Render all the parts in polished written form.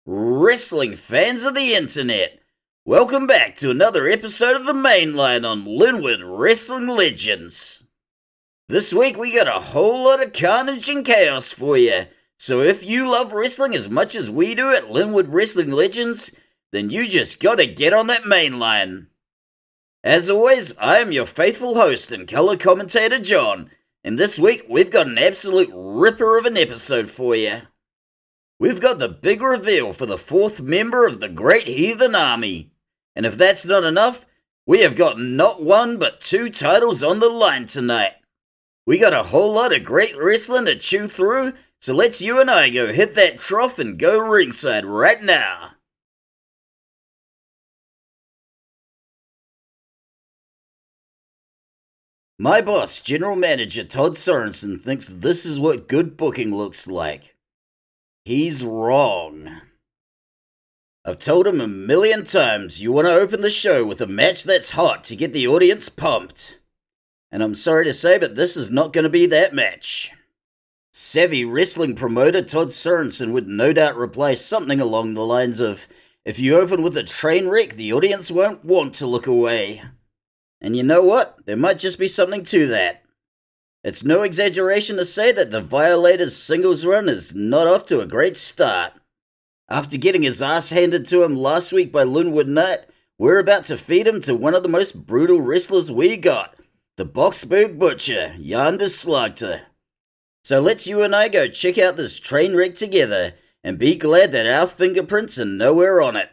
Wrestling fans of the internet, welcome back to another episode of the Mainline on Linwood Wrestling Legends. This week we got a whole lot of carnage and chaos for you, so if you love wrestling as much as we do at Linwood Wrestling Legends, then you just gotta get on that Mainline. As always, I am your faithful host and color commentator John, and this week we've got an absolute ripper of an episode for you. We've got the big reveal for the fourth member of the Great Heathen Army. And if that's not enough, we have got not one but two titles on the line tonight. We got a whole lot of great wrestling to chew through, so let's you and I go hit that trough and go ringside right now. My boss, General Manager Todd Sorensen, thinks this is what good booking looks like. He's wrong. I've told him a million times you want to open the show with a match that's hot to get the audience pumped. And I'm sorry to say, but this is not going to be that match. Savvy wrestling promoter Todd Sorensen would no doubt reply something along the lines of, if you open with a train wreck, the audience won't want to look away. And you know what? There might just be something to that. It's no exaggeration to say that the Violator's singles run is not off to a great start. After getting his ass handed to him last week by Linwood Knight, we're about to feed him to one of the most brutal wrestlers we got, the Boxburg Butcher, Candice Slagter. So let's you and I go check out this train wreck together, and be glad that our fingerprints are nowhere on it.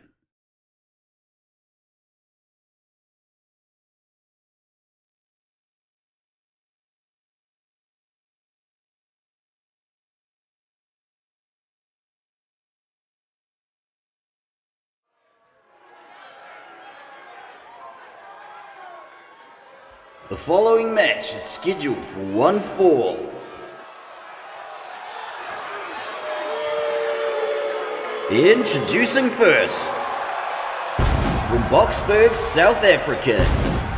The following match is scheduled for one fall. Introducing first, from Boxburg, South Africa,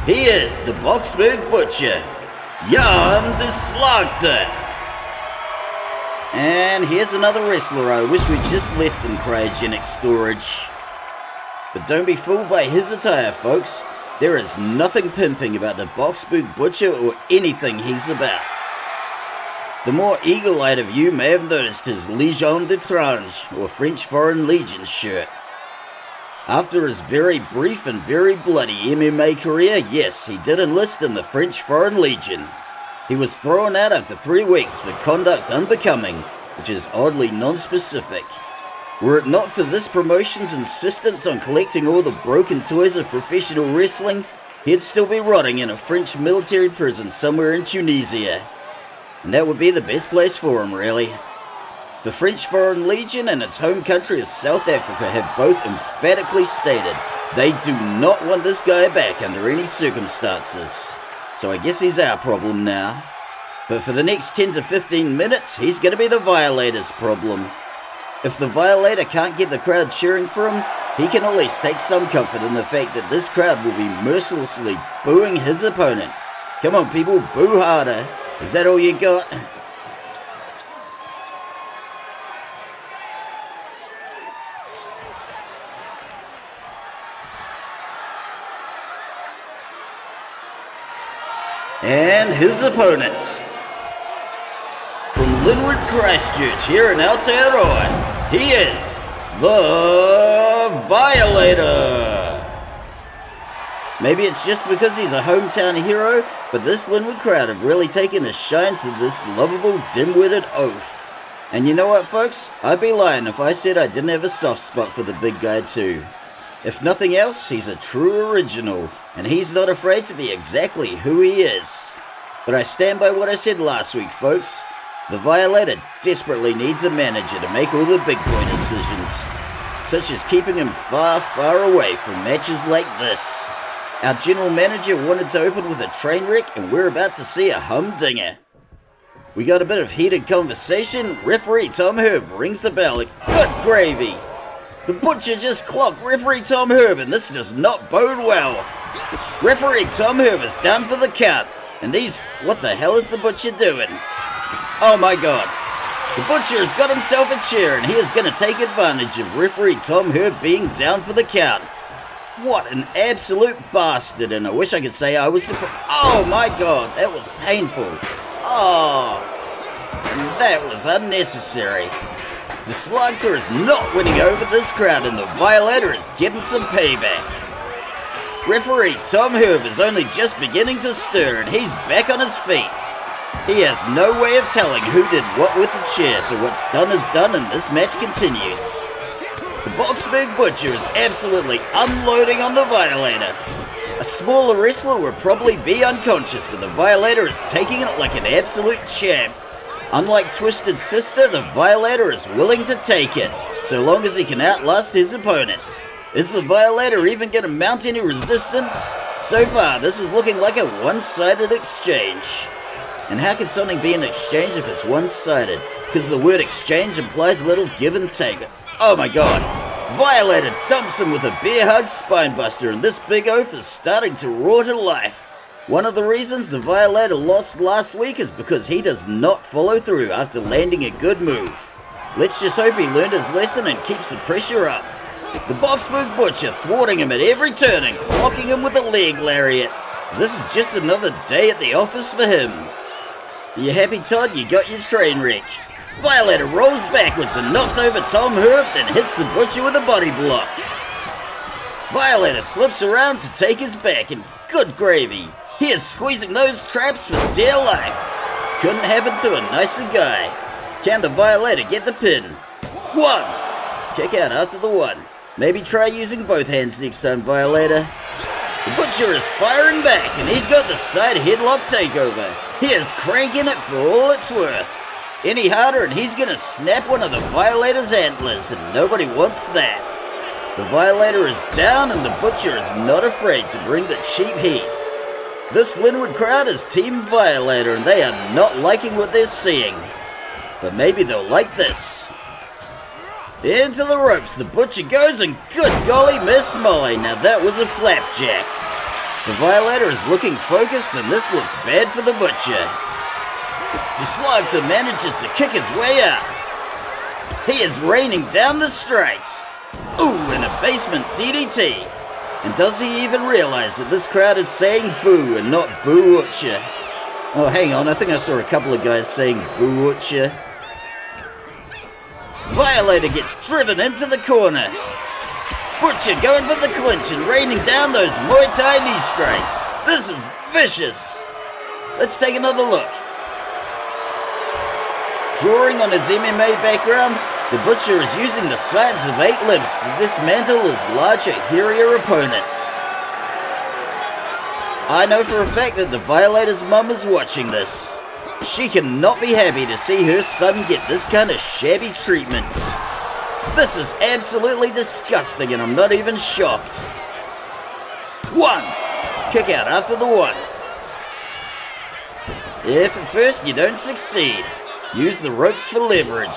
he is the Boxburg Butcher, Candice Slagter. And here's another wrestler I wish we just left in cryogenic storage. But don't be fooled by his attire, folks. There is nothing pimping about the Boxburg Butcher or anything he's about. The more eagle-eyed of you may have noticed his Légion d'étrange, or French Foreign Legion shirt. After his very brief and very bloody MMA career, yes, he did enlist in the French Foreign Legion. He was thrown out after 3 weeks for conduct unbecoming, which is oddly non-specific. Were it not for this promotion's insistence on collecting all the broken toys of professional wrestling, he'd still be rotting in a French military prison somewhere in Tunisia. And that would be the best place for him, really. The French Foreign Legion and its home country of South Africa have both emphatically stated they do not want this guy back under any circumstances. So I guess he's our problem now. But for the next 10 to 15 minutes, he's going to be the Violator's problem. If the Violator can't get the crowd cheering for him, he can at least take some comfort in the fact that this crowd will be mercilessly booing his opponent. Come on people, boo harder. Is that all you got? And his opponent, from Linwood, Christchurch, here in Aotearoa, he is the Violator. Maybe it's just because he's a hometown hero, but this Linwood crowd have really taken a shine to this lovable, dim-witted oaf. And you know what, folks? I'd be lying if I said I didn't have a soft spot for the big guy too. If nothing else, he's a true original, and he's not afraid to be exactly who he is. But I stand by what I said last week, folks. The Violator desperately needs a manager to make all the big boy decisions, such as keeping him far, far away from matches like this. Our general manager wanted to open with a train wreck, and we're about to see a humdinger. We got a bit of heated conversation. Referee Tom Herb rings the bell like good gravy. The Butcher just clocked Referee Tom Herb, and this does not bode well. Referee Tom Herb is down for the count, and what the hell is the Butcher doing? Oh my god. The Butcher has got himself a chair and he is going to take advantage of referee Tom Herb being down for the count. What an absolute bastard, and I wish I could say I was surprised. Oh my god, that was painful. Oh, that was unnecessary. The Slagter is not winning over this crowd and the Violator is getting some payback. Referee Tom Herb is only just beginning to stir and he's back on his feet. He has no way of telling who did what with the chair, so what's done is done and this match continues. The Boxburg Butcher is absolutely unloading on the Violator. A smaller wrestler would probably be unconscious, but the Violator is taking it like an absolute champ. Unlike Twisted Sister, the Violator is willing to take it, so long as he can outlast his opponent. Is the Violator even going to mount any resistance? So far, this is looking like a one-sided exchange. And how can something be an exchange if it's one-sided? Because the word exchange implies a little give and take. Oh my god. Violator dumps him with a bear hug spinebuster, and this big oaf is starting to roar to life. One of the reasons the Violator lost last week is because he does not follow through after landing a good move. Let's just hope he learned his lesson and keeps the pressure up. The Boxburg Butcher thwarting him at every turn and clocking him with a leg lariat. This is just another day at the office for him. You happy, Todd? You got your train wreck. Violator rolls backwards and knocks over Tom Herb, then hits the Butcher with a body block. Violator slips around to take his back, and good gravy. He is squeezing those traps for dear life. Couldn't happen to a nicer guy. Can the Violator get the pin? 1. Kick out after the 1. Maybe try using both hands next time, Violator. The Butcher is firing back, and he's got the side headlock takeover. He is cranking it for all it's worth. Any harder and he's gonna snap one of the Violator's antlers, and nobody wants that. The Violator is down and the Butcher is not afraid to bring the cheap heat. This Linwood crowd is Team Violator and they are not liking what they're seeing. But maybe they'll like this. Into the ropes, the Butcher goes and good golly, Miss Molly. Now that was a flapjack. The Violator is looking focused and this looks bad for the Butcher. The Slagter manages to kick his way out. He is raining down the strikes. Ooh, and a basement DDT. And does he even realize that this crowd is saying boo and not boo Butcher? Oh, hang on, I think I saw a couple of guys saying boo Butcher. Violator gets driven into the corner. Butcher going for the clinch and raining down those Muay Thai knee strikes. This is vicious. Let's take another look. Drawing on his MMA background, the Butcher is using the science of 8 limbs to dismantle his larger, hairier opponent. I know for a fact that the Violator's mum is watching this. She cannot be happy to see her son get this kind of shabby treatment. This is absolutely disgusting and I'm not even shocked. 1. Kick out after the 1. If at first you don't succeed, use the ropes for leverage.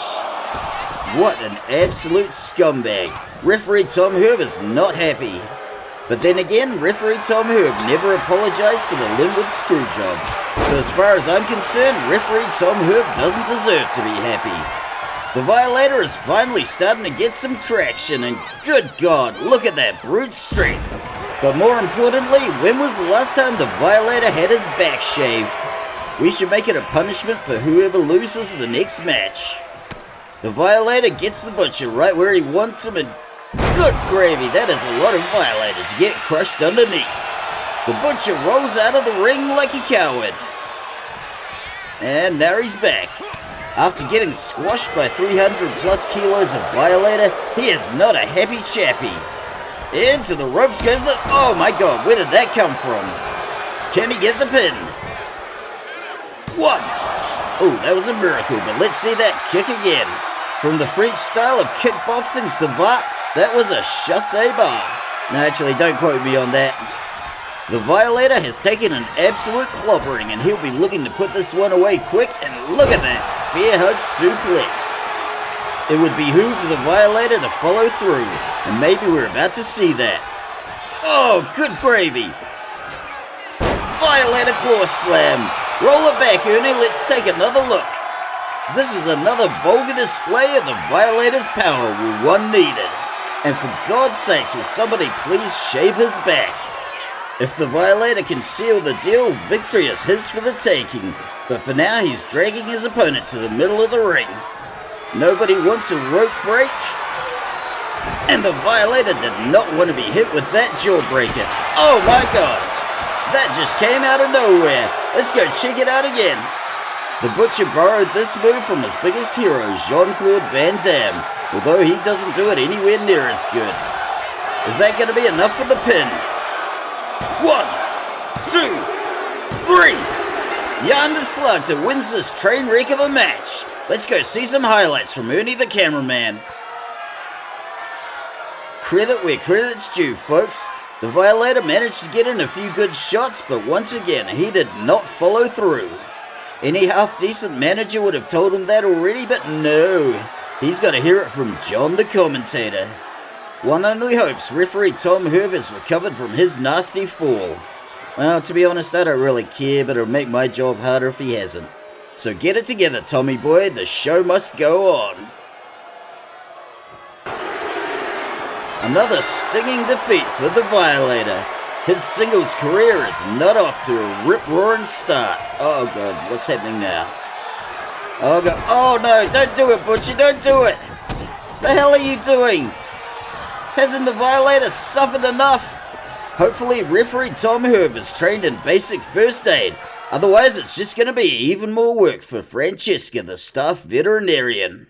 What an absolute scumbag. Referee Tom Herb is not happy. But then again, referee Tom Herb never apologized for the Linwood screw job. So as far as I'm concerned, referee Tom Herb doesn't deserve to be happy. The Violator is finally starting to get some traction and good God, look at that brute strength. But more importantly, when was the last time the Violator had his back shaved? We should make it a punishment for whoever loses the next match. The Violator gets the Butcher right where he wants him and good gravy, that is a lot of Violator to get crushed underneath. The Butcher rolls out of the ring like a coward. And now he's back. After getting squashed by 300 plus kilos of Violator, he is not a happy chappy. Into the ropes goes the... Oh my god, where did that come from? Can he get the pin? 1. Oh, that was a miracle, but let's see that kick again. From the French style of kickboxing savate, that was a chasse bar. No, actually, don't quote me on that. The Violator has taken an absolute clobbering, and he'll be looking to put this one away quick, and look at that, bear hug suplex. It would behoove the Violator to follow through, and maybe we're about to see that. Oh, good gravy. Violator claw slam. Roll it back, Ernie, let's take another look. This is another vulgar display of the Violator's power when one needed. And for God's sakes, will somebody please shave his back? If the Violator can seal the deal, victory is his for the taking. But for now, he's dragging his opponent to the middle of the ring. Nobody wants a rope break. And the Violator did not want to be hit with that jawbreaker. Oh my God! That just came out of nowhere. Let's go check it out again. The Butcher borrowed this move from his biggest hero, Jean-Claude Van Damme, although he doesn't do it anywhere near as good. Is that going to be enough for the pin? 1, 2, 3! Yonder Slagter wins this train wreck of a match. Let's go see some highlights from Ernie the cameraman. Credit where credit's due, folks. The Violator managed to get in a few good shots, but once again, he did not follow through. Any half-decent manager would have told him that already, but no. He's got to hear it from John the commentator. One only hopes referee Tom Herb has recovered from his nasty fall. Well, to be honest, I don't really care, but it'll make my job harder if he hasn't. So get it together, Tommy boy, the show must go on. Another stinging defeat for the Violator. His singles career is not off to a rip-roaring start. Oh God, what's happening now? Oh God, oh no, don't do it, Butcher, don't do it! The hell are you doing? Hasn't the Violator suffered enough? Hopefully referee Tom Herb is trained in basic first aid. Otherwise it's just going to be even more work for Francesca, the staff veterinarian.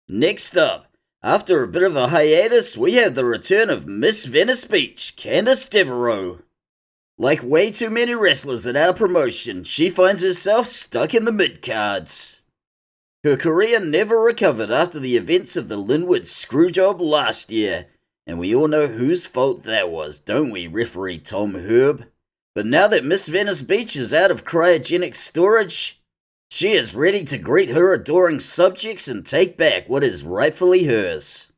Next up, after a bit of a hiatus, we have the return of Miss Venice Beach, Candice Deveraux. Like way too many wrestlers at our promotion, she finds herself stuck in the mid-cards. Her career never recovered after the events of the Linwood screwjob last year, and we all know whose fault that was, don't we, referee Tom Herb? But now that Miss Venice Beach is out of cryogenic storage, she is ready to greet her adoring subjects and take back what is rightfully hers.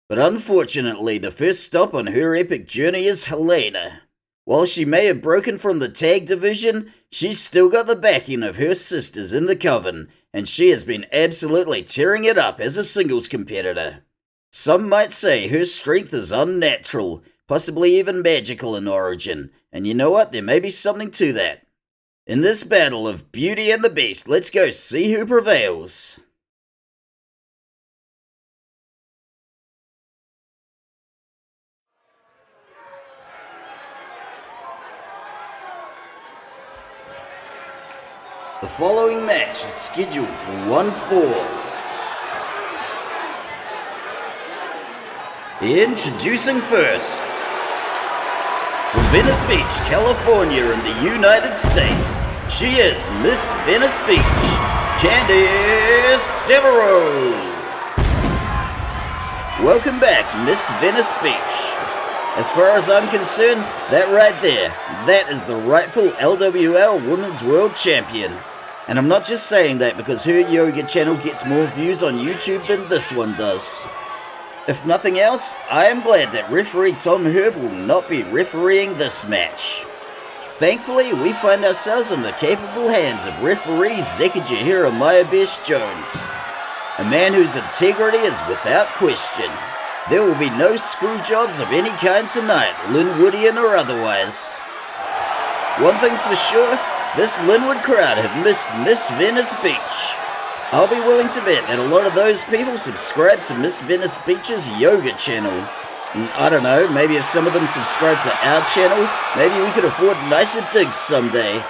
But unfortunately, the first stop on her epic journey is Helena. While she may have broken from the tag division, she's still got the backing of her sisters in the coven, and she has been absolutely tearing it up as a singles competitor. Some might say her strength is unnatural, possibly even magical in origin, and you know what, there may be something to that. In this battle of Beauty and the Beast, let's go see who prevails. The following match is scheduled for one fall. Introducing first, from Venice Beach, California in the United States, she is Miss Venice Beach, Candice Deveraux. Welcome back, Miss Venice Beach. As far as I'm concerned, that right there, that is the rightful LWL Women's World Champion. And I'm not just saying that because her yoga channel gets more views on YouTube than this one does. If nothing else, I am glad that referee Tom Herb will not be refereeing this match. Thankfully, we find ourselves in the capable hands of referee Zekajahira Mayabesh Jones, a man whose integrity is without question. There will be no screw jobs of any kind tonight, Linwoodian or otherwise. One thing's for sure, this Linwood crowd have missed Miss Venice Beach. I'll be willing to bet that a lot of those people subscribe to Miss Venice Beach's yoga channel. And I don't know, maybe if some of them subscribe to our channel, maybe we could afford nicer digs someday.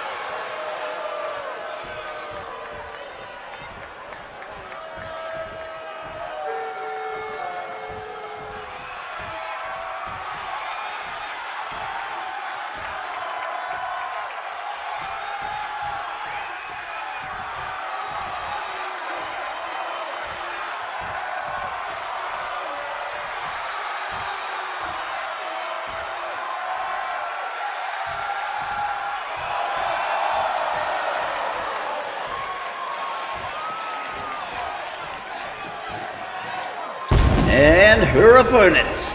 And her opponent,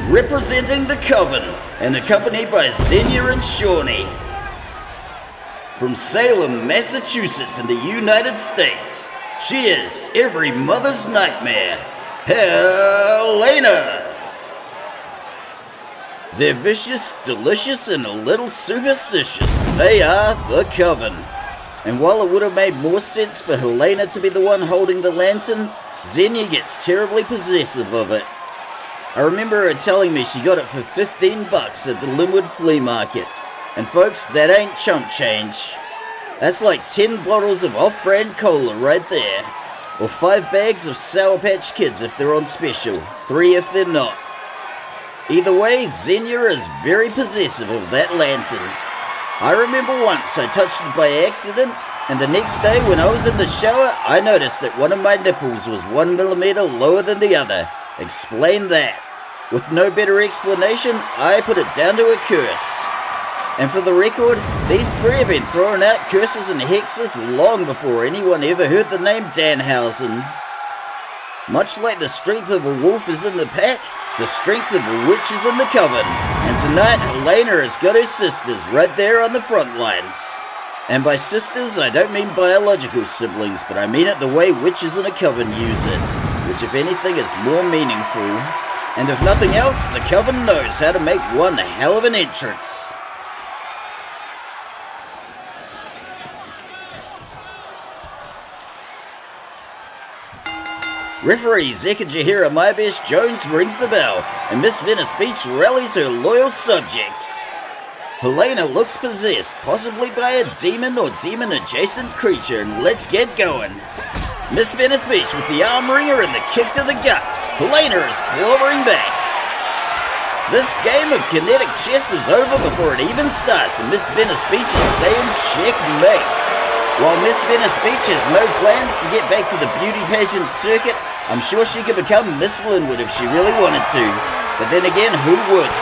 representing the Coven, and accompanied by Xenia and Shawnee. From Salem, Massachusetts in the United States, she is every mother's nightmare, Helena. They're vicious, delicious, and a little superstitious. They are the Coven. And while it would have made more sense for Helena to be the one holding the lantern, Xenia gets terribly possessive of it. I remember her telling me she got it for $15 at the Linwood flea market. And folks, that ain't chump change. That's like 10 bottles of off-brand cola right there. Or 5 bags of Sour Patch Kids if they're on special, 3 if they're not. Either way, Xenia is very possessive of that lantern. I remember once I touched it by accident, and the next day when I was in the shower, I noticed that one of my nipples was 1 millimeter lower than the other. Explain that. With no better explanation, I put it down to a curse. And for the record, these 3 have been throwing out curses and hexes long before anyone ever heard the name Danhausen. Much like the strength of a wolf is in the pack, the strength of a witch is in the Coven. And tonight, Helena has got her sisters right there on the front lines. And by sisters, I don't mean biological siblings, but I mean it the way witches in a Coven use it, which if anything is more meaningful. And if nothing else, the Coven knows how to make one hell of an entrance. Referee Zeka Jahira Mybesh Jones rings the bell, and Miss Venice Beach rallies her loyal subjects. Helena looks possessed, possibly by a demon or demon-adjacent creature, and let's get going. Miss Venice Beach with the arm wringer and the kick to the gut. Helena is clobbering back. This game of kinetic chess is over before it even starts, and Miss Venice Beach is saying checkmate. While Miss Venice Beach has no plans to get back to the beauty pageant circuit, I'm sure she could become Miss Linwood if she really wanted to. But then again, who would?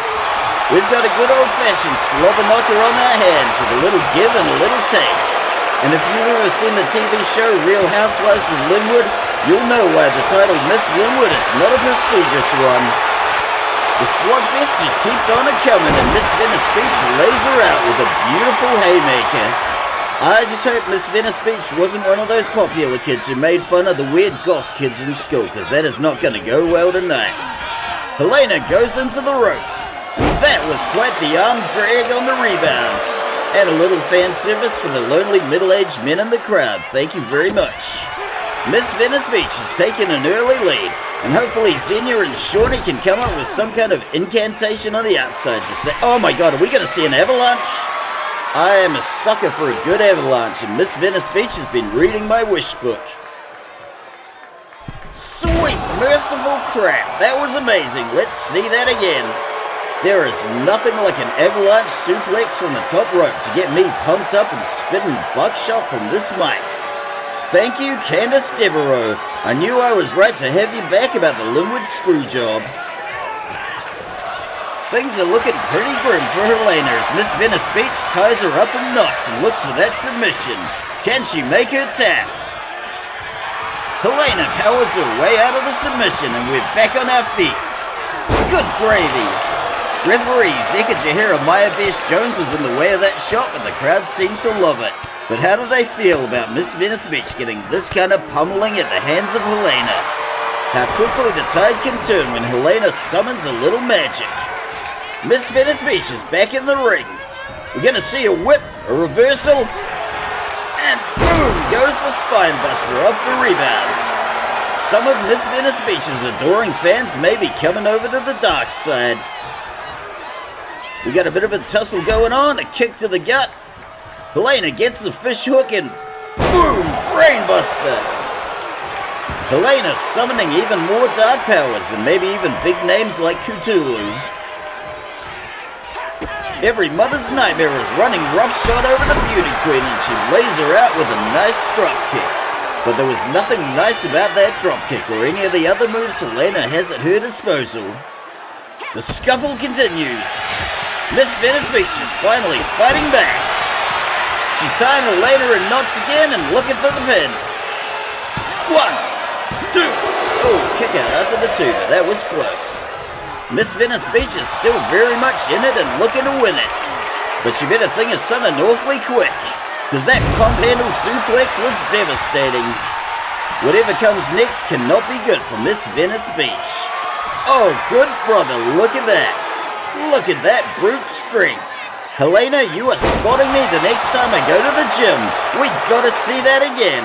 We've got a good old-fashioned slobber knocker on our hands with a little give and a little take. And if you've ever seen the TV show Real Housewives of Linwood, you'll know why the title Miss Linwood is not a prestigious one. The slugfest just keeps on coming, and Miss Venice Beach lays her out with a beautiful haymaker. I just hope Miss Venice Beach wasn't one of those popular kids who made fun of the weird goth kids in school, because that is not going to go well tonight. Helena goes into the ropes. That was quite the arm drag on the rebounds. And a little fan service for the lonely middle-aged men in the crowd. Thank you very much. Miss Venice Beach has taken an early lead, and hopefully Xenia and Shawnee can come up with some kind of incantation on the outside to say, oh my god, are we going to see an avalanche? I am a sucker for a good avalanche, and Miss Venice Beach has been reading my wish book. Sweet, merciful crap, that was amazing. Let's see that again. There is nothing like an avalanche suplex from the top rope to get me pumped up and spitting buckshot from this mic. Thank you, Candice Deveraux. I knew I was right to have you back about the Linwood screw job. Things are looking pretty grim for Helena as Miss Venice Beach ties her up in knots and looks for that submission. Can she make her tap? Helena powers her way out of the submission and we're back on our feet. Good gravy. Referee Zeka Jahira Mybesh Jones was in the way of that shot, but the crowd seemed to love it. But how do they feel about Miss Venice Beach getting this kind of pummeling at the hands of Helena? How quickly the tide can turn when Helena summons a little magic. Miss Venice Beach is back in the ring. We're going to see a whip, a reversal, and boom goes the spine buster off the rebounds. Some of Miss Venice Beach's adoring fans may be coming over to the dark side. We got a bit of a tussle going on, a kick to the gut. Helena gets the fish hook and boom, brainbuster. Helena summoning even more dark powers and maybe even big names like Cthulhu. Every mother's nightmare is running roughshod over the beauty queen and she lays her out with a nice drop kick. But there was nothing nice about that drop kick or any of the other moves Helena has at her disposal. The scuffle continues. Miss Venice Beach is finally fighting back. She's tying Helena in knots again and looking for the pin. 1, 2. Oh, kick out after the two, but that was close. Miss Venice Beach is still very much in it and looking to win it. But you better think of something awfully quick, cause that pump handle suplex was devastating. Whatever comes next cannot be good for Miss Venice Beach. Oh, good brother, look at that. Look at that brute strength. Helena, you are spotting me the next time I go to the gym. We gotta see that again.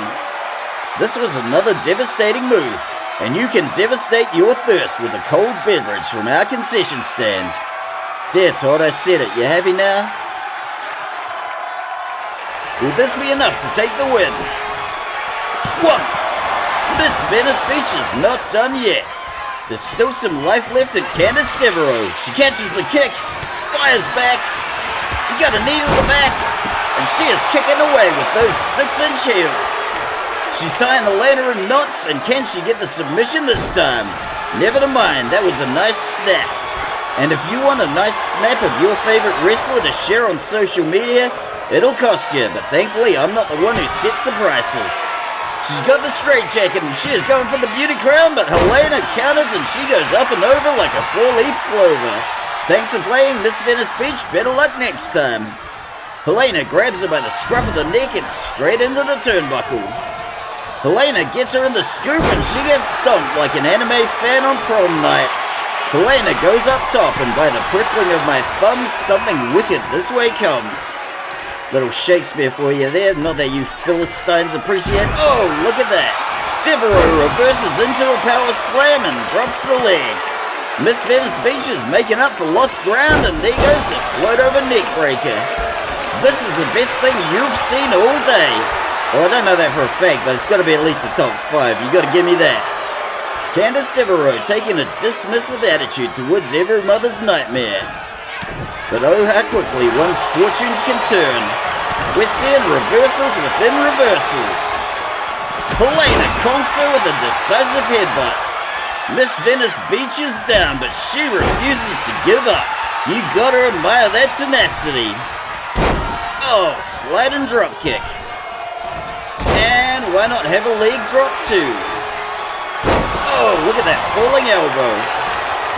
This was another devastating move, and you can devastate your thirst with a cold beverage from our concession stand. There, Todd, I said it. You happy now? Will this be enough to take the win? 1. Miss Venice Beach is not done yet. There's still some life left in Candice Deveraux. She catches the kick, fires back, you got a knee to the back, and she is kicking away with those 6-inch heels. She's tying Helena in knots, and can she get the submission this time? Never to mind, that was a nice snap. And if you want a nice snap of your favorite wrestler to share on social media, it'll cost you, but thankfully I'm not the one who sets the prices. She's got the straight jacket and she is going for the beauty crown, but Helena counters and she goes up and over like a 4-leaf clover. Thanks for playing, Miss Venice Beach. Better luck next time. Helena grabs her by the scruff of the neck and straight into the turnbuckle. Helena gets her in the scoop and she gets dunked like an anime fan on prom night. Helena goes up top and by the prickling of my thumbs, something wicked this way comes. Little Shakespeare for you there, not that you Philistines appreciate. Oh, look at that. Deveraux reverses into a power slam and drops the leg. Miss Venice Beach is making up for lost ground and there goes the float over neck breaker. This is the best thing you've seen all day. Well, I don't know that for a fact, but it's got to be at least the top 5. You got to give me that. Candice Deveraux taking a dismissive attitude towards every mother's nightmare. But oh how quickly one's fortunes can turn. We're seeing reversals within reversals. Helena conks her with a decisive headbutt. Miss Venice Beach is down, but she refuses to give up. You gotta admire that tenacity. Oh, sliding drop kick. And why not have a leg drop too? Oh, look at that falling elbow.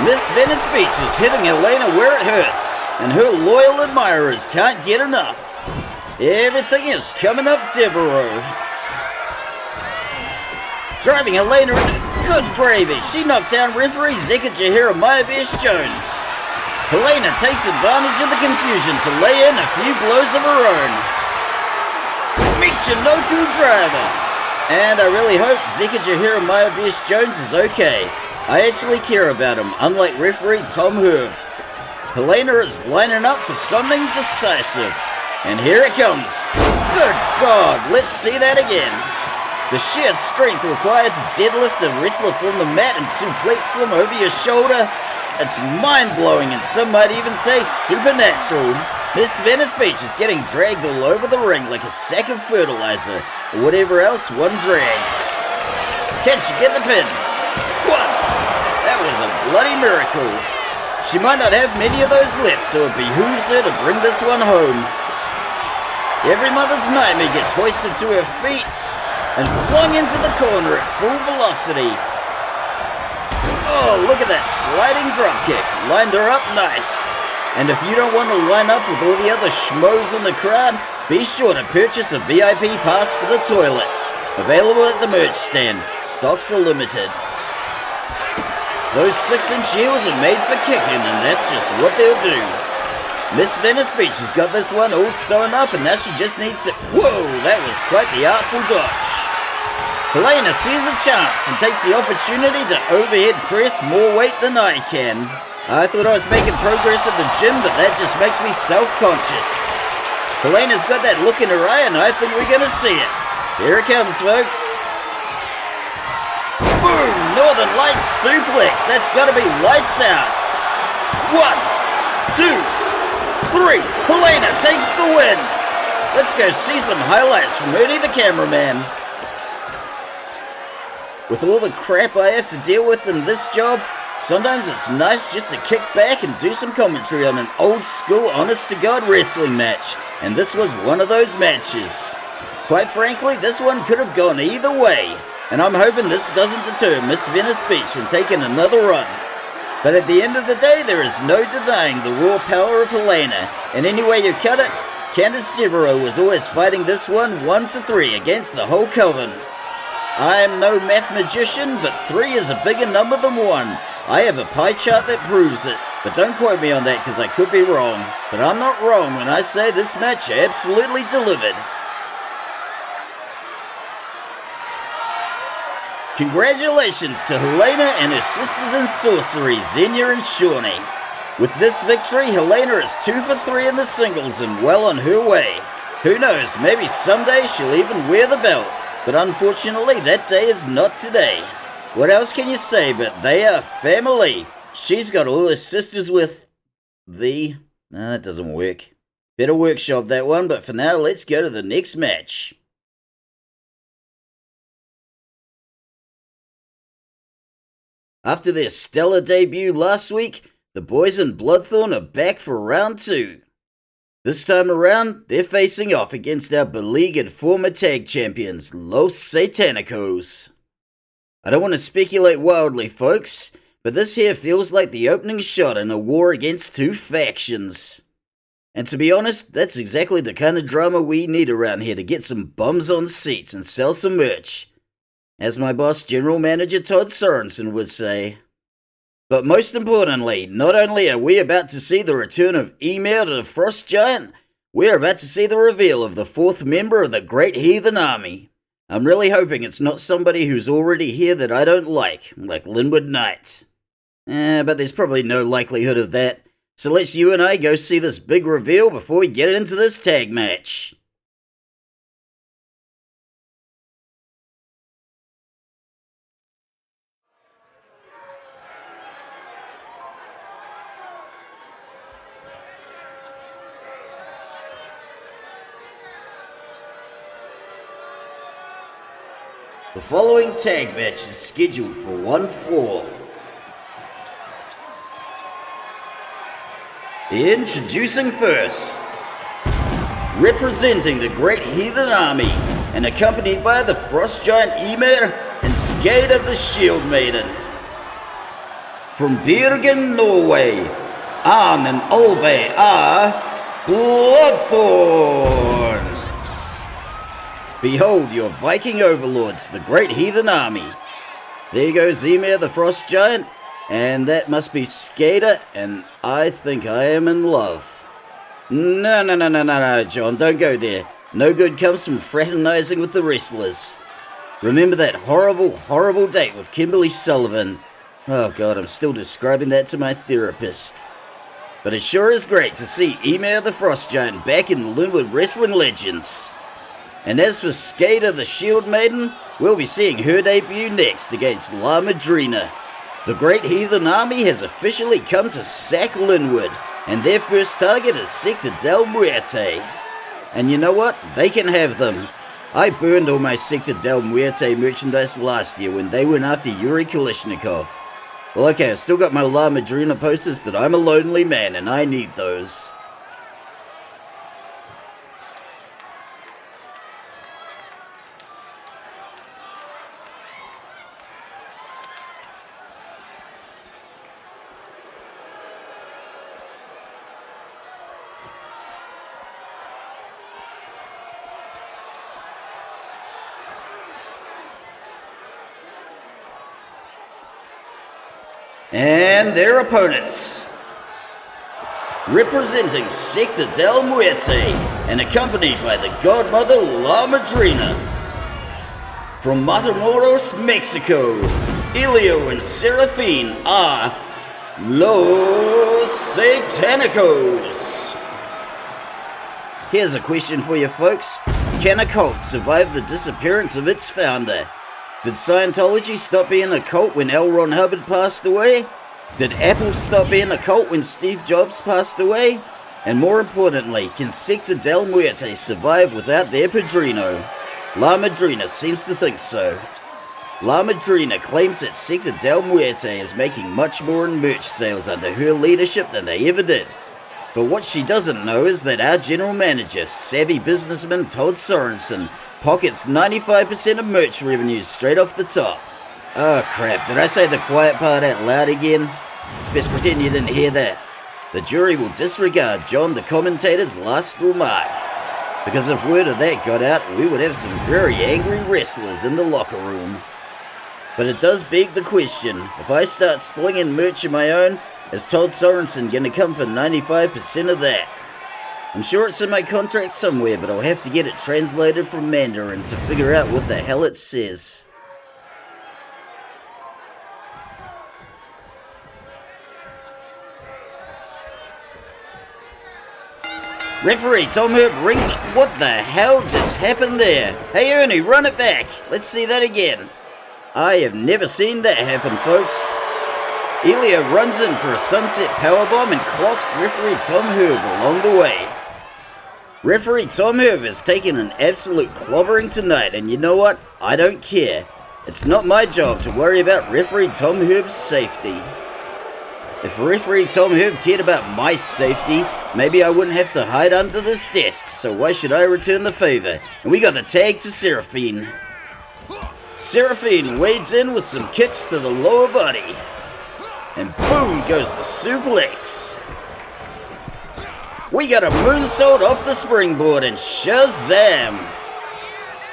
Miss Venice Beach is hitting Helena where it hurts, and her loyal admirers can't get enough. Everything is coming up Deveraux. Driving Helena into good gravy. She knocked down referee Zekajahira Jones. Helena takes advantage of the confusion to lay in a few blows of her own. Michinoku driver. And I really hope Zekajahira Jones is okay. I actually care about him, unlike referee Tom Herb. Helena is lining up for something decisive. And here it comes. Good God, let's see that again. The sheer strength required to deadlift the wrestler from the mat and suplex them over your shoulder. It's mind-blowing and some might even say supernatural. Miss Venice Beach is getting dragged all over the ring like a sack of fertilizer, or whatever else one drags. Can she get the pin? One! That was a bloody miracle. She might not have many of those left, so it behooves her to bring this one home. Every mother's nightmare gets hoisted to her feet and flung into the corner at full velocity. Oh, look at that sliding dropkick. Lined her up nice. And if you don't want to line up with all the other schmoes in the crowd, be sure to purchase a VIP pass for the toilets. Available at the merch stand. Stocks are limited. Those 6-inch heels are made for kicking, and that's just what they'll do. Miss Venice Beach has got this one all sewn up, and now she just needs to... Whoa, that was quite the artful dodge. Helena sees a chance and takes the opportunity to overhead press more weight than I can. I thought I was making progress at the gym, but that just makes me self-conscious. Helena's got that look in her eye, and I think we're going to see it. Here it comes, folks. Boom! Northern Lights suplex. That's got to be lights out. 1, 2, 3. Helena takes the win. Let's go see some highlights from Ernie the cameraman. With all the crap I have to deal with in this job, sometimes it's nice just to kick back and do some commentary on an old school honest-to-God wrestling match. And this was one of those matches. Quite frankly, this one could have gone either way. And I'm hoping this doesn't deter Miss Venice Beach from taking another run. But at the end of the day, there is no denying the raw power of Helena. And any way you cut it, Candice Deveraux was always fighting this one 1-3 against the whole coven. I am no math magician, but 3 is a bigger number than 1. I have a pie chart that proves it. But don't quote me on that because I could be wrong. But I'm not wrong when I say this match absolutely delivered. Congratulations to Helena and her sisters in sorcery, Xenia and Shawnee. With this victory, Helena is 2 for 3 in the singles and well on her way. Who knows, maybe someday she'll even wear the belt. But unfortunately, that day is not today. What else can you say but they are family? She's got all her sisters with the... No, that doesn't work. Better workshop that one, but for now, let's go to the next match. After their stellar debut last week, the boys in Bloodthorn are back for round 2. This time around, they're facing off against our beleaguered former tag champions, Los Satanicos. I don't want to speculate wildly, folks, but this here feels like the opening shot in a war against 2 factions. And to be honest, that's exactly the kind of drama we need around here to get some bums on seats and sell some merch. As my boss, General Manager Todd Sorensen, would say. But most importantly, not only are we about to see the return of Ymir to the Frost Giant, we're about to see the reveal of the 4th member of the Great Heathen Army. I'm really hoping it's not somebody who's already here that I don't like Linwood Knight. But there's probably no likelihood of that, so let's you and I go see this big reveal before we get into this tag match. The following tag match is scheduled for 1 fall. Introducing first, representing the Great Heathen Army and accompanied by the Frost Giant Ymir and Skade the Shield Maiden. From Bergen, Norway, Arn and Olve are Bloodthorn. Behold your Viking overlords, the Great Heathen Army. There goes Ymir the Frost Giant, and that must be Skade, and I think I am in love. No, John, don't go there. No good comes from fraternizing with the wrestlers. Remember that horrible date with Kimberly Sullivan? Oh god, I'm still describing that to my therapist. But it sure is great to see Ymir the Frost Giant back in the Linwood Wrestling Legends. And as for Skade the Shield Maiden, we'll be seeing her debut next against La Madrina. The Great Heathen Army has officially come to sack Linwood, and their first target is Sector Del Muerte. And you know what? They can have them. I burned all my Sector Del Muerte merchandise last year when they went after Yuri Kalishnikov. Well, okay, I still got my La Madrina posters, but I'm a lonely man and I need those. And their opponents, representing Sector Del Muerte and accompanied by the godmother La Madrina. From Matamoros, Mexico, Elio and Serafine are Los Satanicos. Here's a question for you folks. Can a cult survive the disappearance of its founder? Did Scientology stop being a cult when L. Ron Hubbard passed away? Did Apple stop being a cult when Steve Jobs passed away? And more importantly, can Sector Del Muerte survive without their padrino? La Madrina seems to think so. La Madrina claims that Sector Del Muerte is making much more in merch sales under her leadership than they ever did. But what she doesn't know is that our general manager, savvy businessman Todd Sorensen, pockets 95% of merch revenues straight off the top. Oh crap, did I say the quiet part out loud again? Best pretend you didn't hear that. The jury will disregard John the commentator's last remark. Because if word of that got out, we would have some very angry wrestlers in the locker room. But it does beg the question, if I start slinging merch of my own, is Todd Sorensen gonna come for 95% of that? I'm sure it's in my contract somewhere, but I'll have to get it translated from Mandarin to figure out what the hell it says. Referee Tom Herb rings it. What the hell just happened there? Hey Ernie, run it back. Let's see that again. I have never seen that happen, folks. Elio runs in for a sunset powerbomb and clocks referee Tom Herb along the way. Referee Tom Herb has taken an absolute clobbering tonight, and you know what? I don't care. It's not my job to worry about referee Tom Herb's safety. If referee Tom Herb cared about my safety, maybe I wouldn't have to hide under this desk, so why should I return the favor? And we got the tag to Seraphine. Seraphine wades in with some kicks to the lower body. And boom goes the suplex. We got a moonsault off the springboard and shazam!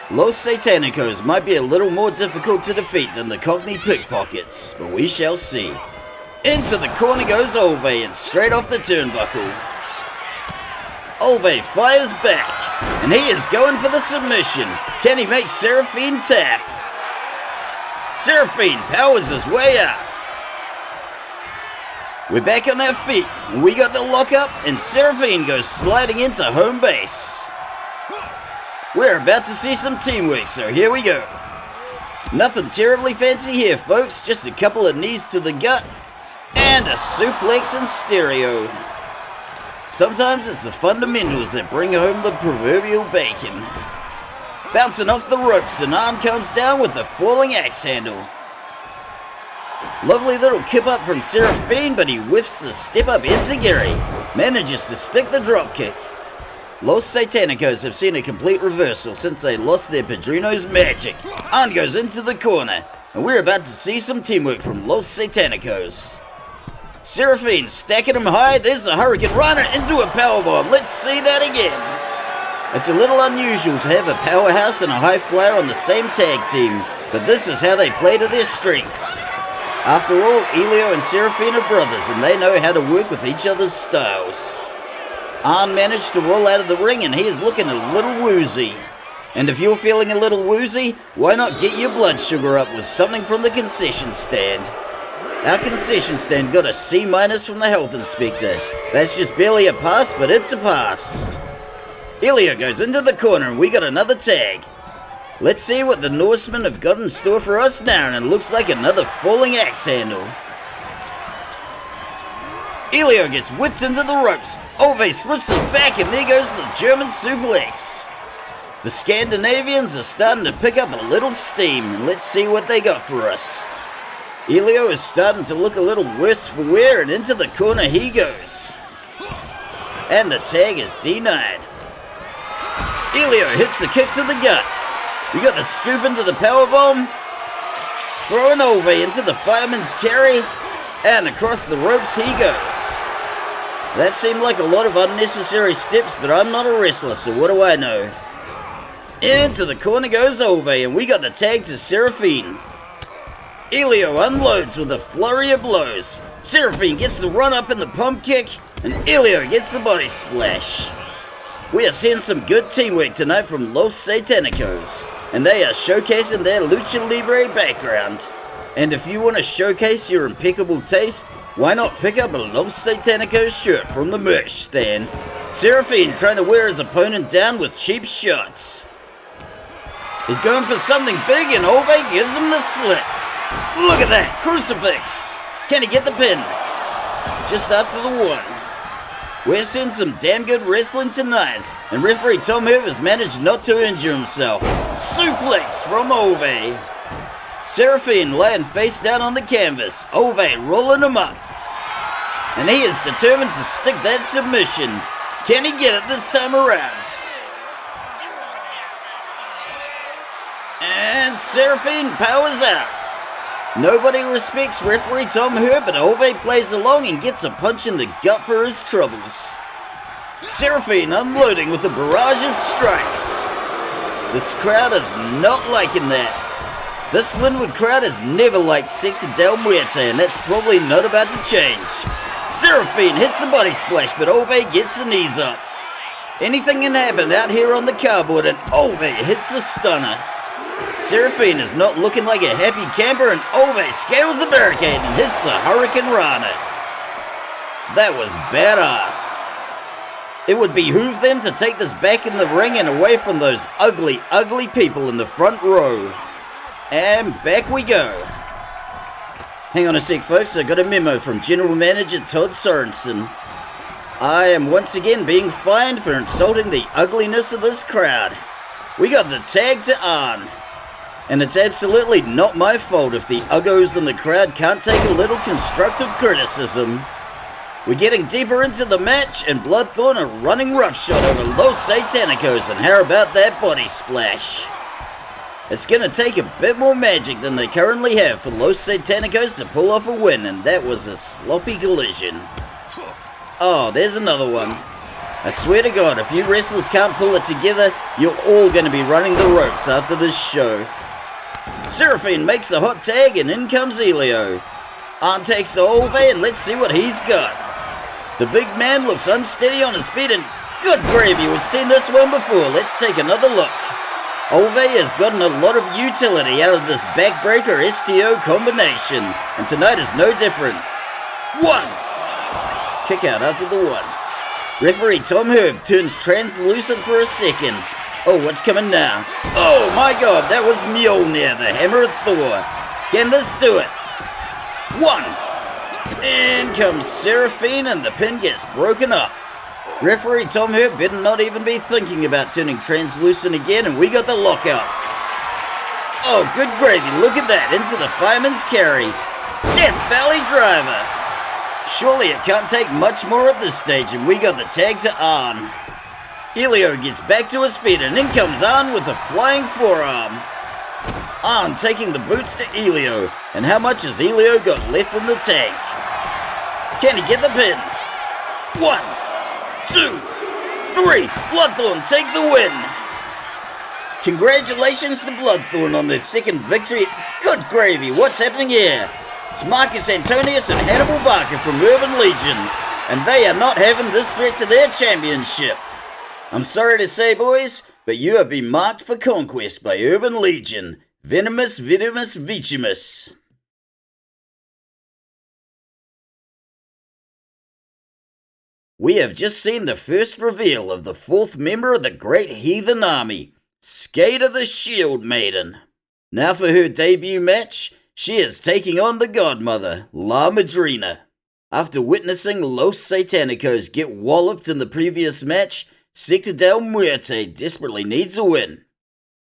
Los Satanicos might be a little more difficult to defeat than the Cockney Pickpockets, but we shall see. Into the corner goes Olve and straight off the turnbuckle. Olve fires back, and he is going for the submission. Can he make Seraphine tap? Seraphine powers his way up. We're back on our feet, and we got the lockup, and Seraphine goes sliding into home base. We're about to see some teamwork, so here we go. Nothing terribly fancy here, folks, just a couple of knees to the gut, and a suplex in stereo. Sometimes it's the fundamentals that bring home the proverbial bacon. Bouncing off the ropes, and Arn comes down with the falling axe handle. Lovely little kip up from Seraphine, but he whiffs the step up into Gary. Manages to stick the dropkick. Los Satanicos have seen a complete reversal since they lost their Padrino's magic. Arn goes into the corner, and we're about to see some teamwork from Los Satanicos. Seraphine stacking him high. There's a Hurricane Runner into a powerbomb. Let's see that again. It's a little unusual to have a powerhouse and a high flyer on the same tag team, but this is how they play to their strengths. After all, Elio and Seraphine are brothers, and they know how to work with each other's styles. Arn managed to roll out of the ring, and he is looking a little woozy. And if you're feeling a little woozy, why not get your blood sugar up with something from the concession stand? Our concession stand got a C- from the health inspector. That's just barely a pass, but it's a pass. Elio goes into the corner, and we got another tag. Let's see what the Norsemen have got in store for us now, and it looks like another falling axe handle. Elio gets whipped into the ropes. Olve slips his back, and there goes the German suplex. The Scandinavians are starting to pick up a little steam, and let's see what they got for us. Elio is starting to look a little worse for wear, and into the corner he goes. And the tag is denied. Elio hits the kick to the gut. We got the scoop into the powerbomb. Throwing Olve into the fireman's carry. And across the ropes he goes. That seemed like a lot of unnecessary steps, but I'm not a wrestler, so what do I know? Into the corner goes Olve, and we got the tag to Seraphine. Elio unloads with a flurry of blows. Seraphine gets the run up in the pump kick, and Elio gets the body splash. We are seeing some good teamwork tonight from Los Satanicos, and they are showcasing their Lucha Libre background. And if you want to showcase your impeccable taste, why not pick up a Los Satanicos shirt from the merch stand? Seraphine trying to wear his opponent down with cheap shots. He's going for something big, and Olve gives him the slip. Look at that, crucifix. Can he get the pin? Just after the one. We're seeing some damn good wrestling tonight, and referee Tom Herb has managed not to injure himself. Suplex from Olve. Seraphine laying face down on the canvas. Olve rolling him up. And he is determined to stick that submission. Can he get it this time around? And Seraphine powers out. Nobody respects referee Tom Hurt, but Ove plays along and gets a punch in the gut for his troubles. Seraphine unloading with a barrage of strikes. This crowd is not liking that. This Linwood crowd has never liked Sector Del Muerte, and that's probably not about to change. Seraphine hits the body splash, but Ove gets the knees up. Anything can happen out here on the cardboard, and Ove hits the stunner. Seraphine is not looking like a happy camper, and Ove scales the barricade and hits a Hurricane Rana. That was badass. It would behoove them to take this back in the ring and away from those ugly, ugly people in the front row. And back we go. Hang on a sec, folks. I got a memo from General Manager Todd Sorensen. I am once again being fined for insulting the ugliness of this crowd. We got the tag to Arn. And it's absolutely not my fault if the uggos in the crowd can't take a little constructive criticism. We're getting deeper into the match, and Bloodthorn are running roughshod over Los Satanicos, and how about that body splash? It's gonna take a bit more magic than they currently have for Los Satanicos to pull off a win, and that was a sloppy collision. Oh, there's another one. I swear to God, if you wrestlers can't pull it together, you're all gonna be running the ropes after this show. Seraphine makes the hot tag, and in comes Elio. Arn takes to Ove, and let's see what he's got. The big man looks unsteady on his feet, and good gravy, we've seen this one before. Let's take another look. Ove has gotten a lot of utility out of this backbreaker STO combination, and tonight is no different. One! Kick out after the one. Referee Tom Herb turns translucent for a second. Oh, what's coming now? Oh my God, that was Mjolnir, the hammer of Thor. Can this do it? One! In comes Seraphine, and the pin gets broken up. Referee Tom Hurt better not even be thinking about turning translucent again, and we got the lockout. Oh, good gravy, look at that, into the fireman's carry. Death Valley Driver. Surely it can't take much more at this stage, and we got the tag to Arn. Elio gets back to his feet, and in comes Arn with a flying forearm. Arn taking the boots to Elio, and how much has Elio got left in the tank? Can he get the pin? 1, 2, 3, Bloodthorn take the win! Congratulations to Bloodthorn on their second victory. Good gravy, what's happening here? It's Marcus Antonius and Hannibal Barker from Urban Legion, and they are not having this threat to their championship. I'm sorry to say, boys, but you have been marked for conquest by Urban Legion. Venomous Vitimus Vicimus. We have just seen the first reveal of the fourth member of the Great Heathen Army, Skade the Shield Maiden. Now for her debut match, she is taking on the Godmother, La Madrina. After witnessing Los Satanicos get walloped in the previous match, Sector Del Muerte desperately needs a win.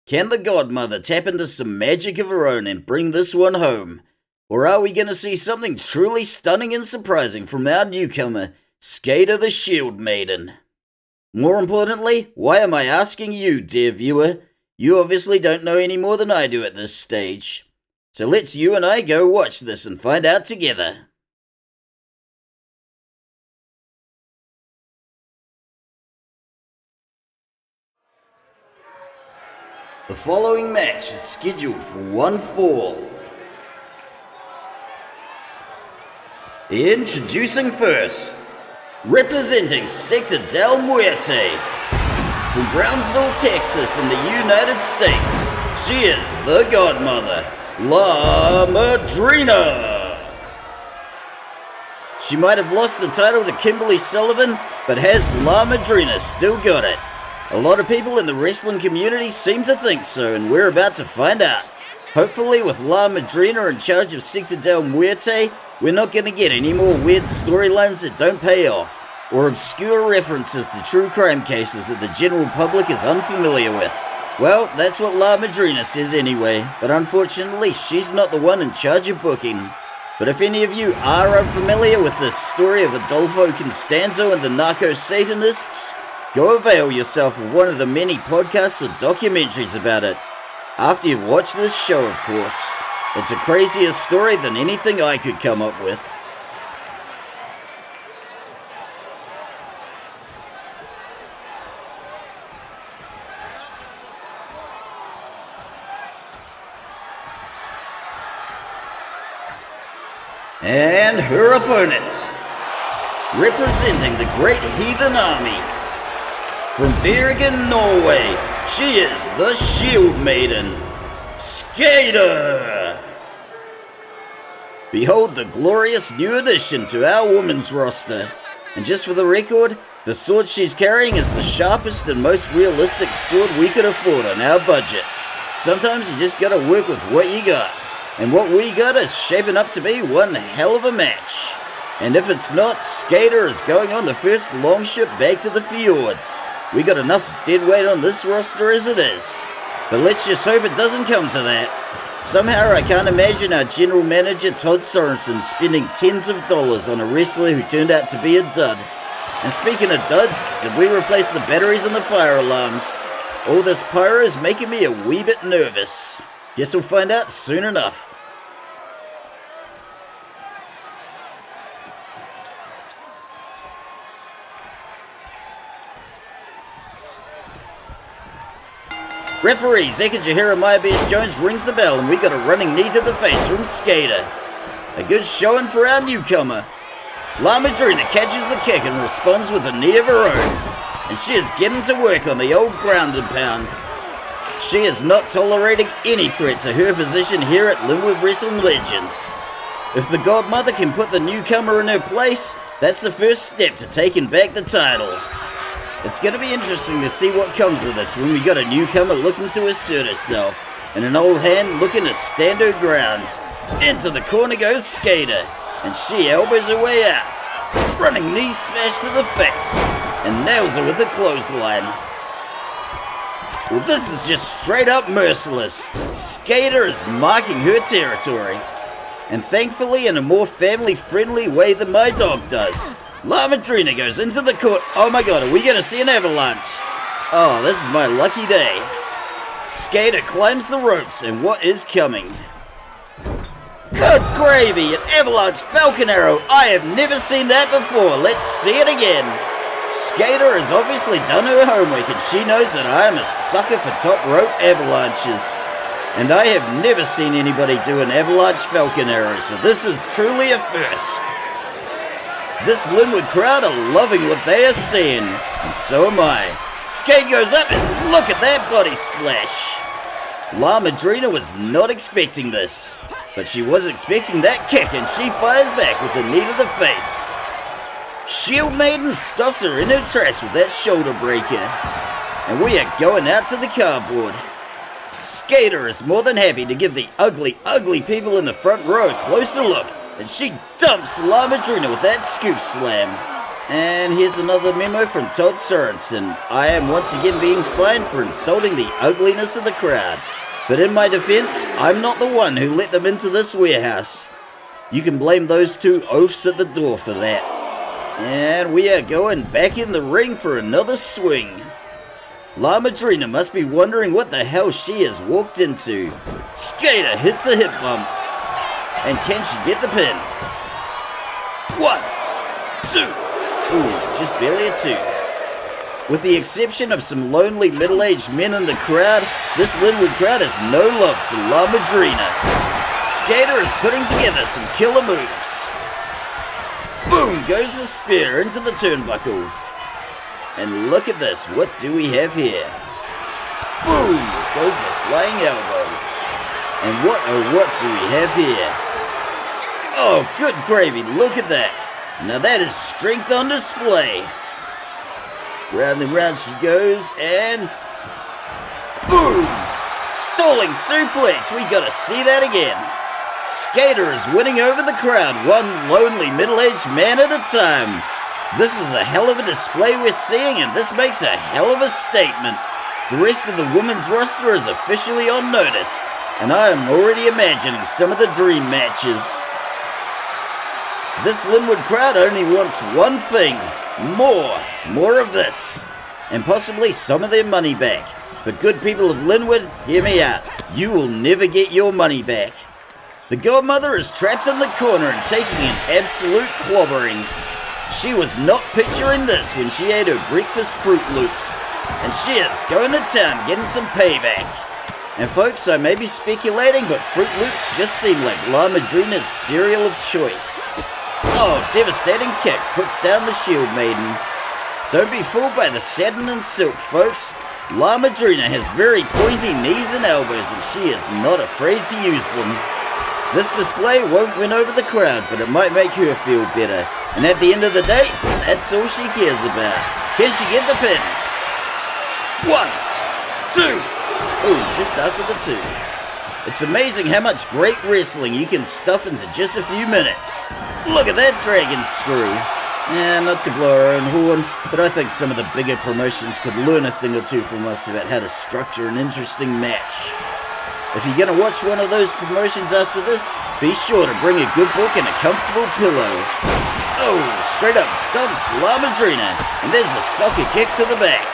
Can the Godmother tap into some magic of her own and bring this one home? Or are we going to see something truly stunning and surprising from our newcomer, Skade the Shield Maiden? More importantly, why am I asking you, dear viewer? You obviously don't know any more than I do at this stage. So let's you and I go watch this and find out together. The following match is scheduled for one fall. Introducing first, representing Sector Del Muerte, from Brownsville, Texas in the United States, she is the Godmother, La Madrina. She might have lost the title to Kimberly Sullivan, but has La Madrina still got it? A lot of people in the wrestling community seem to think so, and we're about to find out. Hopefully with La Madrina in charge of Sector Del Muerte, we're not going to get any more weird storylines that don't pay off, or obscure references to true crime cases that the general public is unfamiliar with. Well, that's what La Madrina says anyway, but unfortunately she's not the one in charge of booking. But if any of you are unfamiliar with the story of Adolfo Constanzo and the narco-satanists, go avail yourself of one of the many podcasts or documentaries about it. After you've watched this show, of course. It's a crazier story than anything I could come up with. And her opponent, representing the Great Heathen Army, from Bergen, Norway, she is the Shield Maiden, Skade! Behold the glorious new addition to our women's roster. And just for the record, the sword she's carrying is the sharpest and most realistic sword we could afford on our budget. Sometimes you just gotta work with what you got. And what we got is shaping up to be one hell of a match. And if it's not, Skade is going on the first longship back to the fjords. We got enough dead weight on this roster as it is. But let's just hope it doesn't come to that. Somehow I can't imagine our general manager Todd Sorensen spending tens of dollars on a wrestler who turned out to be a dud. And speaking of duds, did we replace the batteries and the fire alarms? All this pyro is making me a wee bit nervous. Guess we'll find out soon enough. Referee Zeka Jeremiah Bears Jones rings the bell, and we got a running knee to the face from Skade. A good showing for our newcomer. Madrina catches the kick and responds with a knee of her own, and she is getting to work on the old ground and pound. She is not tolerating any threat to her position here at Linwood Wrestling Legends. If the Godmother can put the newcomer in her place, that's the first step to taking back the title. It's going to be interesting to see what comes of this when we got a newcomer looking to assert herself, and an old hand looking to stand her ground. Into the corner goes Skade, and she elbows her way out. Running knee smash to the face, and nails her with a clothesline. Well, this is just straight up merciless. Skade is marking her territory. And thankfully in a more family-friendly way than my dog does. Madrina goes into the court. Oh my god, are we going to see an avalanche? Oh, this is my lucky day. Skade climbs the ropes, and what is coming? Good gravy, an avalanche falcon arrow. I have never seen that before. Let's see it again. Skade has obviously done her homework, and she knows that I am a sucker for top rope avalanches. And I have never seen anybody do an avalanche falcon arrow, so this is truly a first. This Linwood crowd are loving what they are seeing, and so am I. Skade goes up, and look at that body splash. Madrina was not expecting this, but she was expecting that kick, and she fires back with a knee to the face. Shield Maiden stuffs her in her tracks with that shoulder breaker. And we are going out to the cardboard. Skade is more than happy to give the ugly, ugly people in the front row a closer look. And she dumps Madrina with that scoop slam. And here's another memo from Todd Sorensen. I am once again being fined for insulting the ugliness of the crowd. But in my defense, I'm not the one who let them into this warehouse. You can blame those two oafs at the door for that. And we are going back in the ring for another swing. Madrina must be wondering what the hell she has walked into. Skade hits the hip bump. And can she get the pin? 1, 2. Ooh, just barely a 2. With the exception of some lonely middle-aged men in the crowd, this Linwood crowd has no love for Madrina. Skade is putting together some killer moves. Boom goes the spear into the turnbuckle. And look at this, what do we have here? Boom goes the flying elbow. And what do we have here? Oh, good gravy, look at that. Now that is strength on display. Round and round she goes, and boom! Stalling suplex, we gotta see that again. Skade is winning over the crowd, one lonely middle-aged man at a time. This is a hell of a display we're seeing, and this makes a hell of a statement. The rest of the women's roster is officially on notice, and I am already imagining some of the dream matches. This Linwood crowd only wants one thing. More of this. And possibly some of their money back. But good people of Linwood, hear me out. You will never get your money back. The godmother is trapped in the corner and taking an absolute clobbering. She was not picturing this when she ate her breakfast Fruit Loops, and she is going to town getting some payback. And folks, I may be speculating, but Fruit Loops just seem like La Madrina's cereal of choice. Oh, devastating kick puts down the shield maiden. Don't be fooled by the satin and silk, folks. La Madrina has very pointy knees and elbows, and she is not afraid to use them. This display won't win over the crowd, but it might make her feel better. And at the end of the day, that's all she cares about. Can she get the pin? 1, 2. Oh, just after the 2. It's amazing how much great wrestling you can stuff into just a few minutes. Look at that dragon screw. Not to blow our own horn, but I think some of the bigger promotions could learn a thing or two from us about how to structure an interesting match. If you're going to watch one of those promotions after this, be sure to bring a good book and a comfortable pillow. Oh, straight up dumps La Madrina, and there's a soccer kick to the back.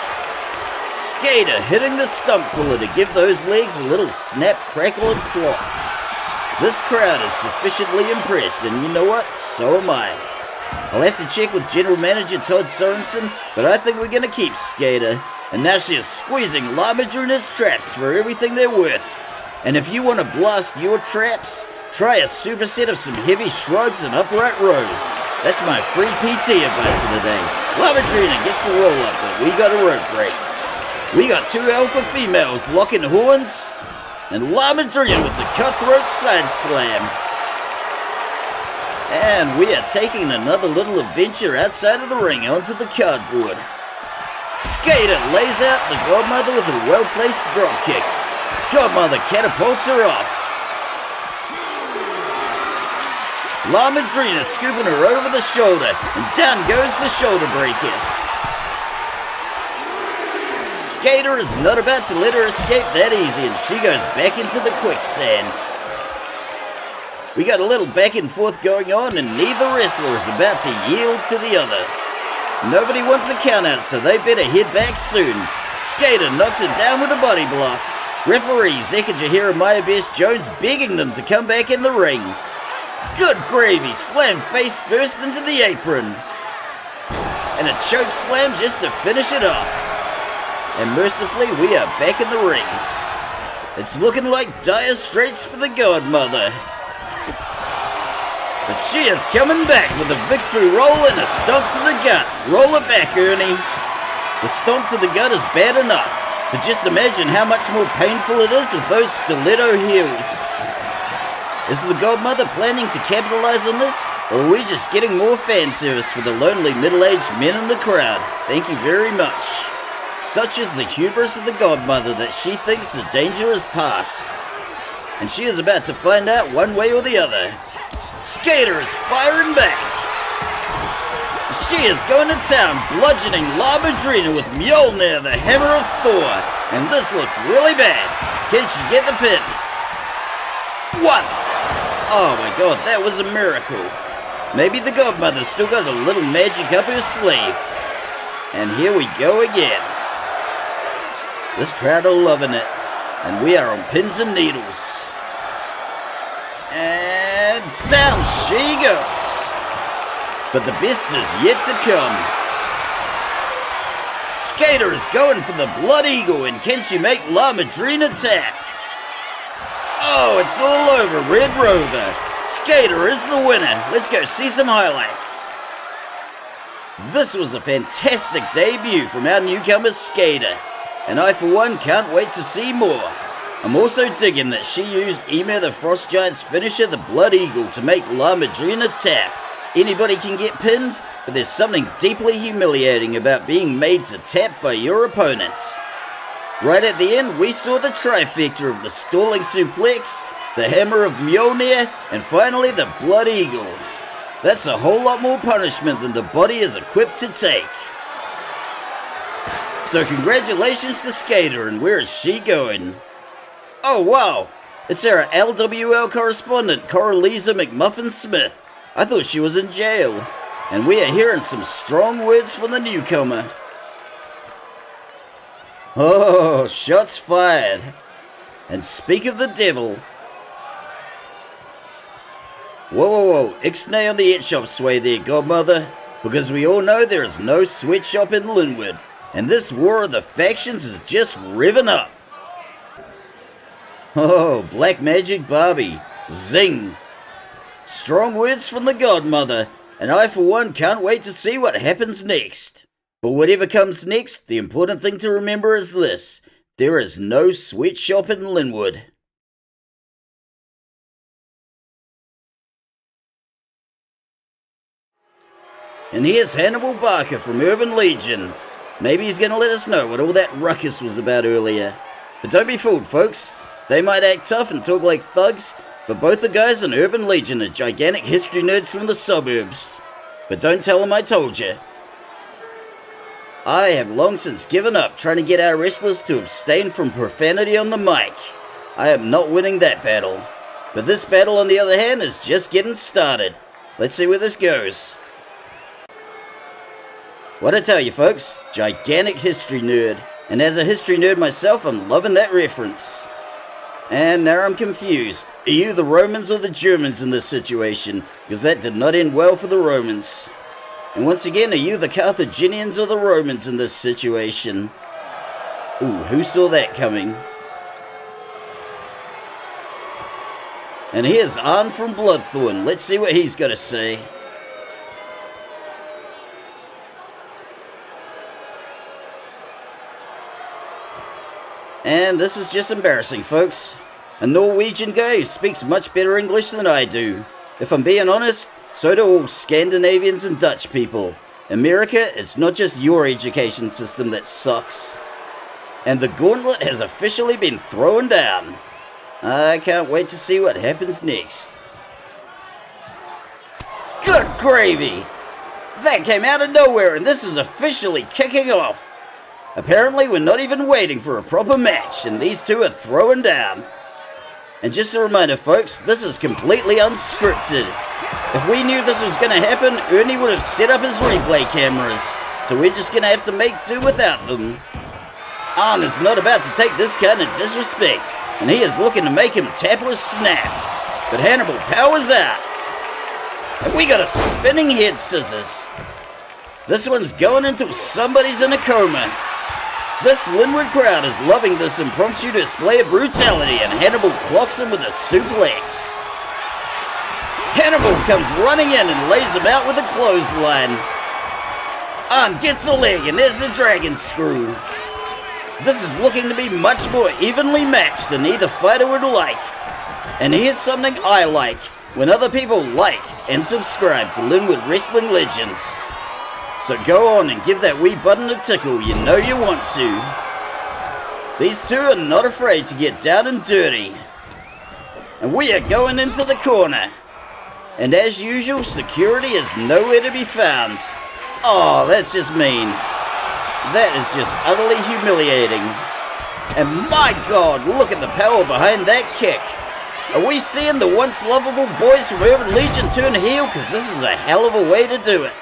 Skade hitting the stump puller to give those legs a little snap, crackle, and plop. This crowd is sufficiently impressed, and you know what? So am I. I'll have to check with General Manager Todd Sorensen, but I think we're going to keep Skade, and now she is squeezing La Madrina's traps for everything they're worth. And if you want to blast your traps, try a superset of some heavy shrugs and upright rows. That's my free PT advice for the day. La Madrina gets the roll up, but we got a rope break. We got 2 alpha females locking horns, and La Madrina with the cutthroat side slam. And we are taking another little adventure outside of the ring onto the cardboard. Skade lays out the godmother with a well-placed dropkick. Godmother catapults her off. La Madrina scooping her over the shoulder, and down goes the shoulder breaker. Skade is not about to let her escape that easy, and she goes back into the quicksand. We got a little back and forth going on, and neither wrestler is about to yield to the other. Nobody wants a count out, so they better head back soon. Skade knocks it down with a body block. Referee Zekajahira Maya Best Jones begging them to come back in the ring. Good gravy, slam face first into the apron. And a choke slam just to finish it off. And mercifully, we are back in the ring. It's looking like dire straits for the godmother. But she is coming back with a victory roll and a stomp to the gut. Roll it back, Ernie. The stomp to the gut is bad enough, but just imagine how much more painful it is with those stiletto heels. Is the godmother planning to capitalize on this, or are we just getting more fan service for the lonely middle-aged men in the crowd? Thank you very much. Such is the hubris of the godmother that she thinks the danger is past. And she is about to find out one way or the other. Skade is firing back. She is going to town, bludgeoning La Madrina with Mjolnir, the hammer of Thor. And this looks really bad. Can she get the pin? 1. Oh my god, that was a miracle. Maybe the godmother's still got a little magic up her sleeve. And here we go again. This crowd are loving it. And we are on pins and needles. And down she goes. But the best is yet to come. Skade is going for the Blood Eagle, and can she make La Madrina tap? Oh, it's all over, Red Rover. Skade is the winner. Let's go see some highlights. This was a fantastic debut from our newcomer Skade, and I for one can't wait to see more. I'm also digging that she used Ymir the Frost Giant's finisher, the Blood Eagle, to make La Madrina tap. Anybody can get pinned, but there's something deeply humiliating about being made to tap by your opponent. Right at the end, we saw the trifecta of the stalling suplex, the hammer of Mjolnir, and finally the Blood Eagle. That's a whole lot more punishment than the body is equipped to take. So congratulations to Skade, and where is she going? Oh wow, it's our LWL correspondent, Coralisa McMuffin Smith. I thought she was in jail, and we are hearing some strong words from the newcomer. Oh, shots fired. And speak of the devil. Whoa, whoa, whoa, ixnay on the it shop sway there, godmother, because we all know there is no sweatshop in Linwood, and this war of the factions is just revving up. Oh, black magic Barbie, zing. Strong words from the godmother, and I for one can't wait to see what happens next. But whatever comes next, the important thing to remember is this: there is no sweatshop in Linwood. And here's Hannibal Barker from Urban Legion. Maybe he's going to let us know what all that ruckus was about earlier. But don't be fooled, folks. They might act tough and talk like thugs, but both the guys in Urban Legion are gigantic history nerds from the suburbs. But don't tell them I told you. I have long since given up trying to get our wrestlers to abstain from profanity on the mic. I am not winning that battle. But this battle, on the other hand, is just getting started. Let's see where this goes. What I tell you, folks, gigantic history nerd. And as a history nerd myself, I'm loving that reference. And now I'm confused. Are you the Romans or the Germans in this situation? Because that did not end well for the Romans. And once again, are you the Carthaginians or the Romans in this situation? Ooh, who saw that coming? And here's Arn from Bloodthorn. Let's see what he's got to say. And this is just embarrassing, folks. A Norwegian guy who speaks much better English than I do. If I'm being honest, so do all Scandinavians and Dutch people. America, it's not just your education system that sucks. And the gauntlet has officially been thrown down. I can't wait to see what happens next. Good gravy! That came out of nowhere, and this is officially kicking off. Apparently, we're not even waiting for a proper match, and these two are throwing down. And just a reminder, folks, this is completely unscripted. If we knew this was going to happen, Ernie would have set up his replay cameras, so we're just going to have to make do without them. Arn is not about to take this kind of disrespect, and he is looking to make him tap or snap. But Hannibal powers out. And we got a spinning head scissors. This one's going until somebody's in a coma. This Linwood crowd is loving this impromptu display of brutality, and Hannibal clocks him with a suplex. Hannibal comes running in and lays him out with a clothesline. Arn gets the leg, and there's the dragon screw. This is looking to be much more evenly matched than either fighter would like. And here's something I like: when other people like and subscribe to Linwood Wrestling Legends. So go on and give that wee button a tickle, you know you want to. These two are not afraid to get down and dirty. And we are going into the corner. And as usual, security is nowhere to be found. Oh, that's just mean. That is just utterly humiliating. And my God, look at the power behind that kick. Are we seeing the once lovable boys from Urban Legion turn heel? Because this is a hell of a way to do it.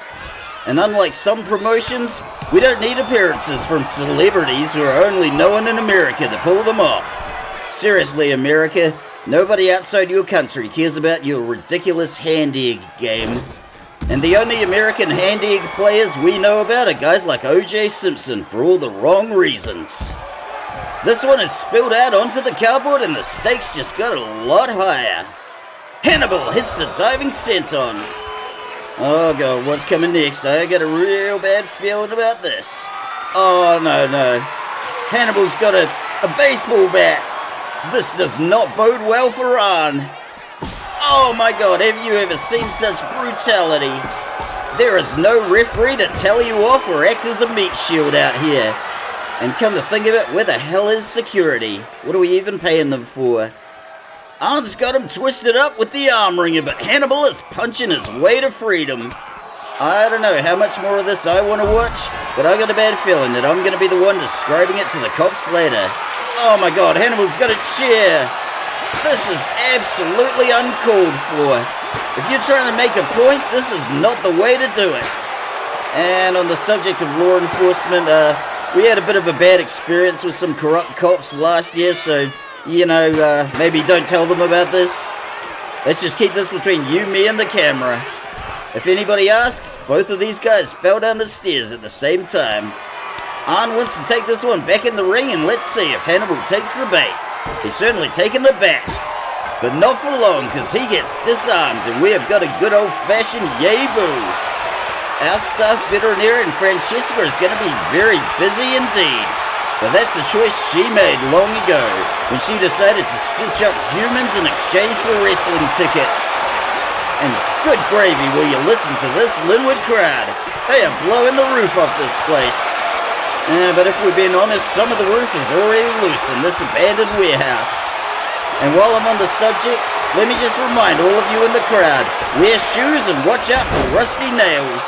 And unlike some promotions, we don't need appearances from celebrities who are only known in America to pull them off. Seriously, America, nobody outside your country cares about your ridiculous hand egg game. And the only American hand egg players we know about are guys like O.J. Simpson for all the wrong reasons. This one is spilled out onto the cardboard, and the stakes just got a lot higher. Hannibal hits the diving senton. Oh God, what's coming next? I got a real bad feeling about this. Oh no. Hannibal's got a baseball bat. This does not bode well for Arn. Oh my God, have you ever seen such brutality? There is no referee to tell you off or act as a meat shield out here. And come to think of it, where the hell is security? What are we even paying them for? Arn's got him twisted up with the arm wringer, but Hannibal is punching his way to freedom. I don't know how much more of this I want to watch, but I got a bad feeling that I'm going to be the one describing it to the cops later. Oh my God, Hannibal's got a chair. This is absolutely uncalled for. If you're trying to make a point, this is not the way to do it. And on the subject of law enforcement, we had a bit of a bad experience with some corrupt cops last year, so, you know, maybe don't tell them about this. Let's just keep this between you, me, and the camera. If anybody asks, both of these guys fell down the stairs at the same time. Arn wants to take this one back in the ring, and let's see if Hannibal takes the bait. He's certainly taken the bat. But not for long, because he gets disarmed, and we have got a good old-fashioned yay-boo. Our staff veterinarian Francesca is going to be very busy indeed. But that's the choice she made long ago, when she decided to stitch up humans in exchange for wrestling tickets. And good gravy, will you listen to this Linwood crowd? They are blowing the roof off this place. But if we're being honest, some of the roof is already loose in this abandoned warehouse. And while I'm on the subject, let me just remind all of you in the crowd, wear shoes and watch out for rusty nails.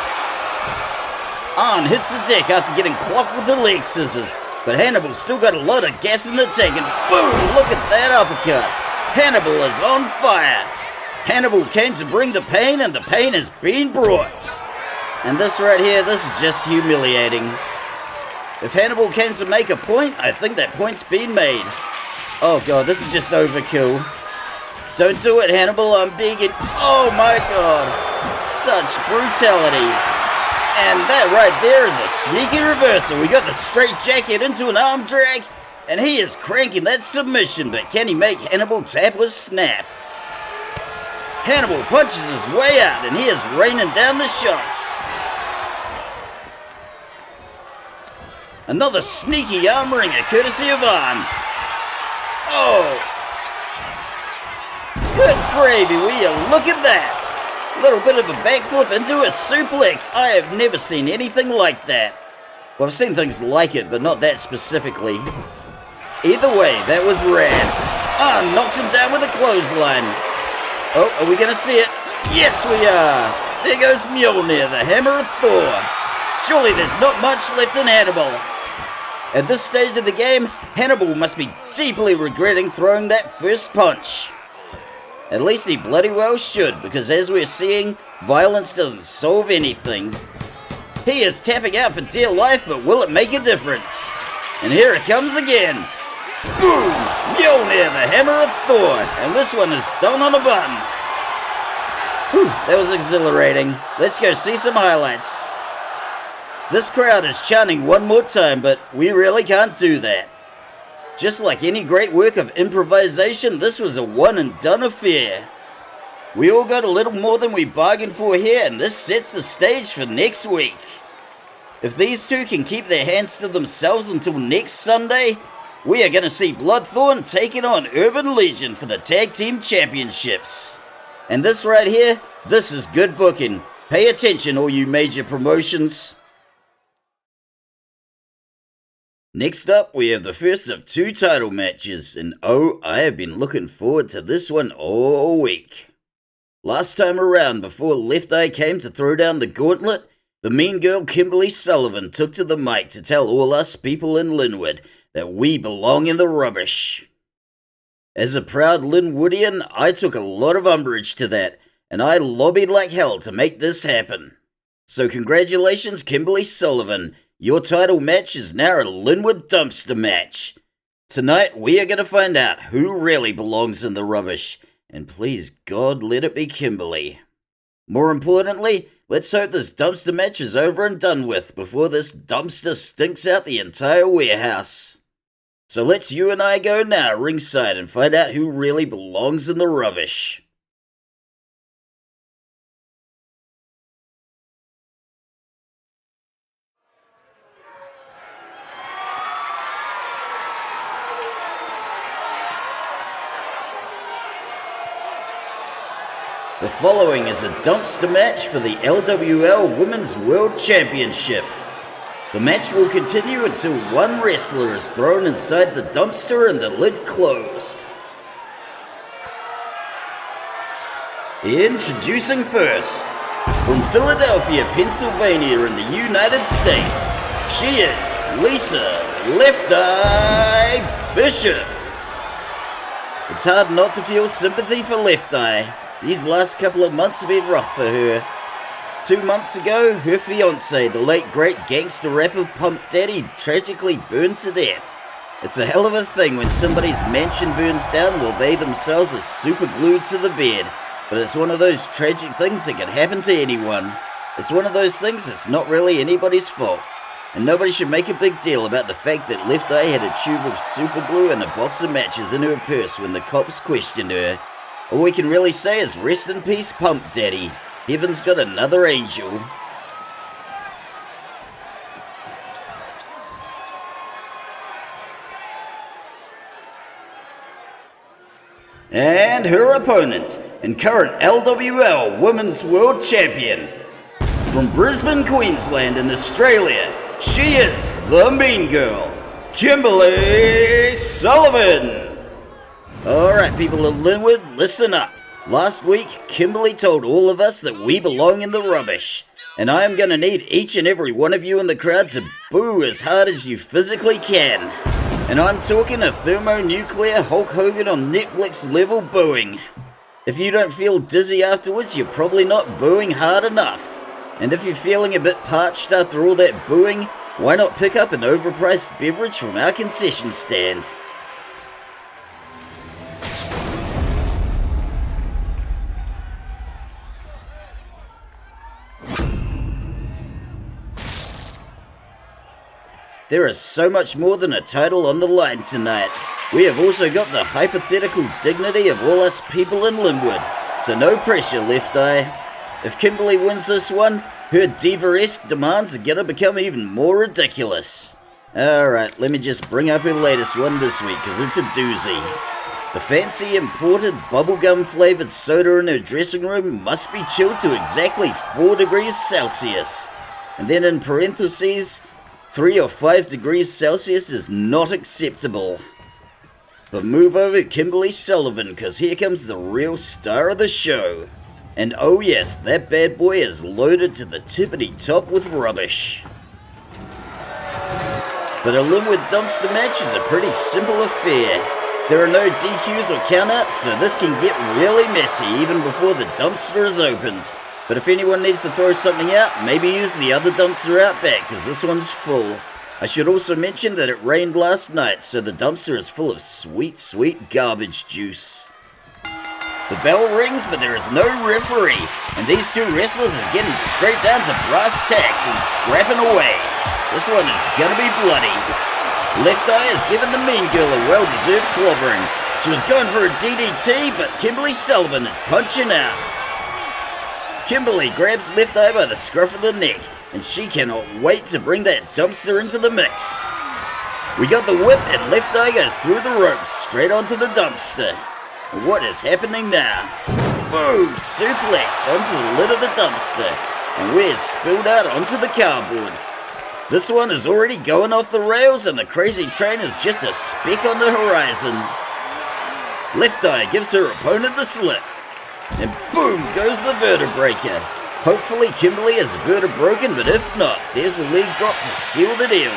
Arn hits the deck after getting clocked with the leg scissors, but Hannibal's still got a lot of gas in the tank, and boom, look at that uppercut. Hannibal is on fire. Hannibal came to bring the pain, and the pain has been brought. And this right here, this is just humiliating. If Hannibal came to make a point, I think that point's been made. Oh god, this is just overkill. Don't do it, Hannibal, I'm begging. Oh my god, such brutality. And that right there is a sneaky reversal. We got the straight jacket into an arm drag, and he is cranking that submission, but can he make Hannibal tap or snap? Hannibal punches his way out, and he is raining down the shots. Another sneaky arm wringer, courtesy of Arn. Oh! Good gravy, will you look at that? A little bit of a backflip into a suplex. I have never seen anything like that. Well, I've seen things like it, but not that specifically. Either way, that was rad. Arn knocks him down with a clothesline. Oh, are we gonna see it? Yes, we are! There goes Mjolnir, the hammer of Thor. Surely there's not much left in Hannibal. At this stage of the game, Hannibal must be deeply regretting throwing that first punch. At least he bloody well should, because as we're seeing, violence doesn't solve anything. He is tapping out for dear life, but will it make a difference? And here it comes again. Boom! Mjolnir, the hammer of Thor, and this one is done on a button. Whew, that was exhilarating. Let's go see some highlights. This crowd is chanting one more time, but we really can't do that. Just like any great work of improvisation, this was a one and done affair. We all got a little more than we bargained for here, and this sets the stage for next week. If these two can keep their hands to themselves until next Sunday, we are going to see Bloodthorn taking on Urban Legion for the Tag Team Championships. And this right here, this is good booking. Pay attention, all you major promotions. Next up, we have the first of two title matches, and oh, I have been looking forward to this one all week. Last time around, before Left Eye came to throw down the gauntlet, the mean girl Kimberly Sullivan took to the mic to tell all us people in Linwood that we belong in the rubbish. As a proud Linwoodian, I took a lot of umbrage to that, and I lobbied like hell to make this happen. So congratulations, Kimberly Sullivan. Your title match is now a Linwood dumpster match. Tonight, we are going to find out who really belongs in the rubbish. And please, God, let it be Kimberly. More importantly, let's hope this dumpster match is over and done with before this dumpster stinks out the entire warehouse. So let's you and I go now ringside and find out who really belongs in the rubbish. The following is a dumpster match for the LWL Women's World Championship. The match will continue until one wrestler is thrown inside the dumpster and the lid closed. Introducing first, from Philadelphia, Pennsylvania in the United States, she is Lisa Left Eye Bishop. It's hard not to feel sympathy for Left Eye. These last couple of months have been rough for her. 2 months ago, her fiancé, the late great gangster rapper Pump Daddy, tragically burned to death. It's a hell of a thing when somebody's mansion burns down while they themselves are super glued to the bed. but it's one of those tragic things that can happen to anyone. It's one of those things that's not really anybody's fault. And nobody should make a big deal about the fact that Left Eye had a tube of super glue and a box of matches in her purse when the cops questioned her. All we can really say is rest in peace, Pump Daddy. Heaven's got another angel. And her opponent, and current LWL Women's World Champion. From Brisbane, Queensland in Australia, she is the Mean Girl, Kimberly Sullivan. Alright people of Linwood, listen up. Last week, Kimberly told all of us that we belong in the rubbish. And I am going to need each and every one of you in the crowd to boo as hard as you physically can. And I'm talking a thermonuclear Hulk Hogan on Netflix level booing. If you don't feel dizzy afterwards, you're probably not booing hard enough. And if you're feeling a bit parched after all that booing, why not pick up an overpriced beverage from our concession stand? There is so much more than a title on the line tonight. We have also got the hypothetical dignity of all us people in Linwood. So no pressure, Left Eye. If Kimberly wins this one, her diva-esque demands are gonna become even more ridiculous. Alright, let me just bring up her latest one this week, cause it's a doozy. The fancy imported bubblegum flavoured soda in her dressing room must be chilled to exactly 4 degrees Celsius. And then in parentheses, 3 or 5 degrees Celsius is not acceptable. But move over Kimberly Sullivan, cause here comes the real star of the show. And oh yes, that bad boy is loaded to the tippity top with rubbish. But a Linwood dumpster match is a pretty simple affair. There are no DQs or countouts, so this can get really messy even before the dumpster is opened. But if anyone needs to throw something out, maybe use the other dumpster out back, cause this one's full. I should also mention that it rained last night, so the dumpster is full of sweet, sweet garbage juice. The bell rings, but there is no referee, and these two wrestlers are getting straight down to brass tacks and scrapping away. This one is gonna be bloody. Left Eye has given the Mean Girl a well-deserved clobbering. She was going for a DDT, but Kimberly Sullivan is punching out. Kimberly grabs Left Eye by the scruff of the neck, and she cannot wait to bring that dumpster into the mix. We got the whip, and Left Eye goes through the ropes, straight onto the dumpster. What is happening now? Boom! Suplex onto the lid of the dumpster, and we're spilled out onto the cardboard. This one is already going off the rails, and the crazy train is just a speck on the horizon. Left Eye gives her opponent the slip. And boom goes the vertebraker. Hopefully Kimberly is vertebroken, but if not, there's a leg drop to seal the deal.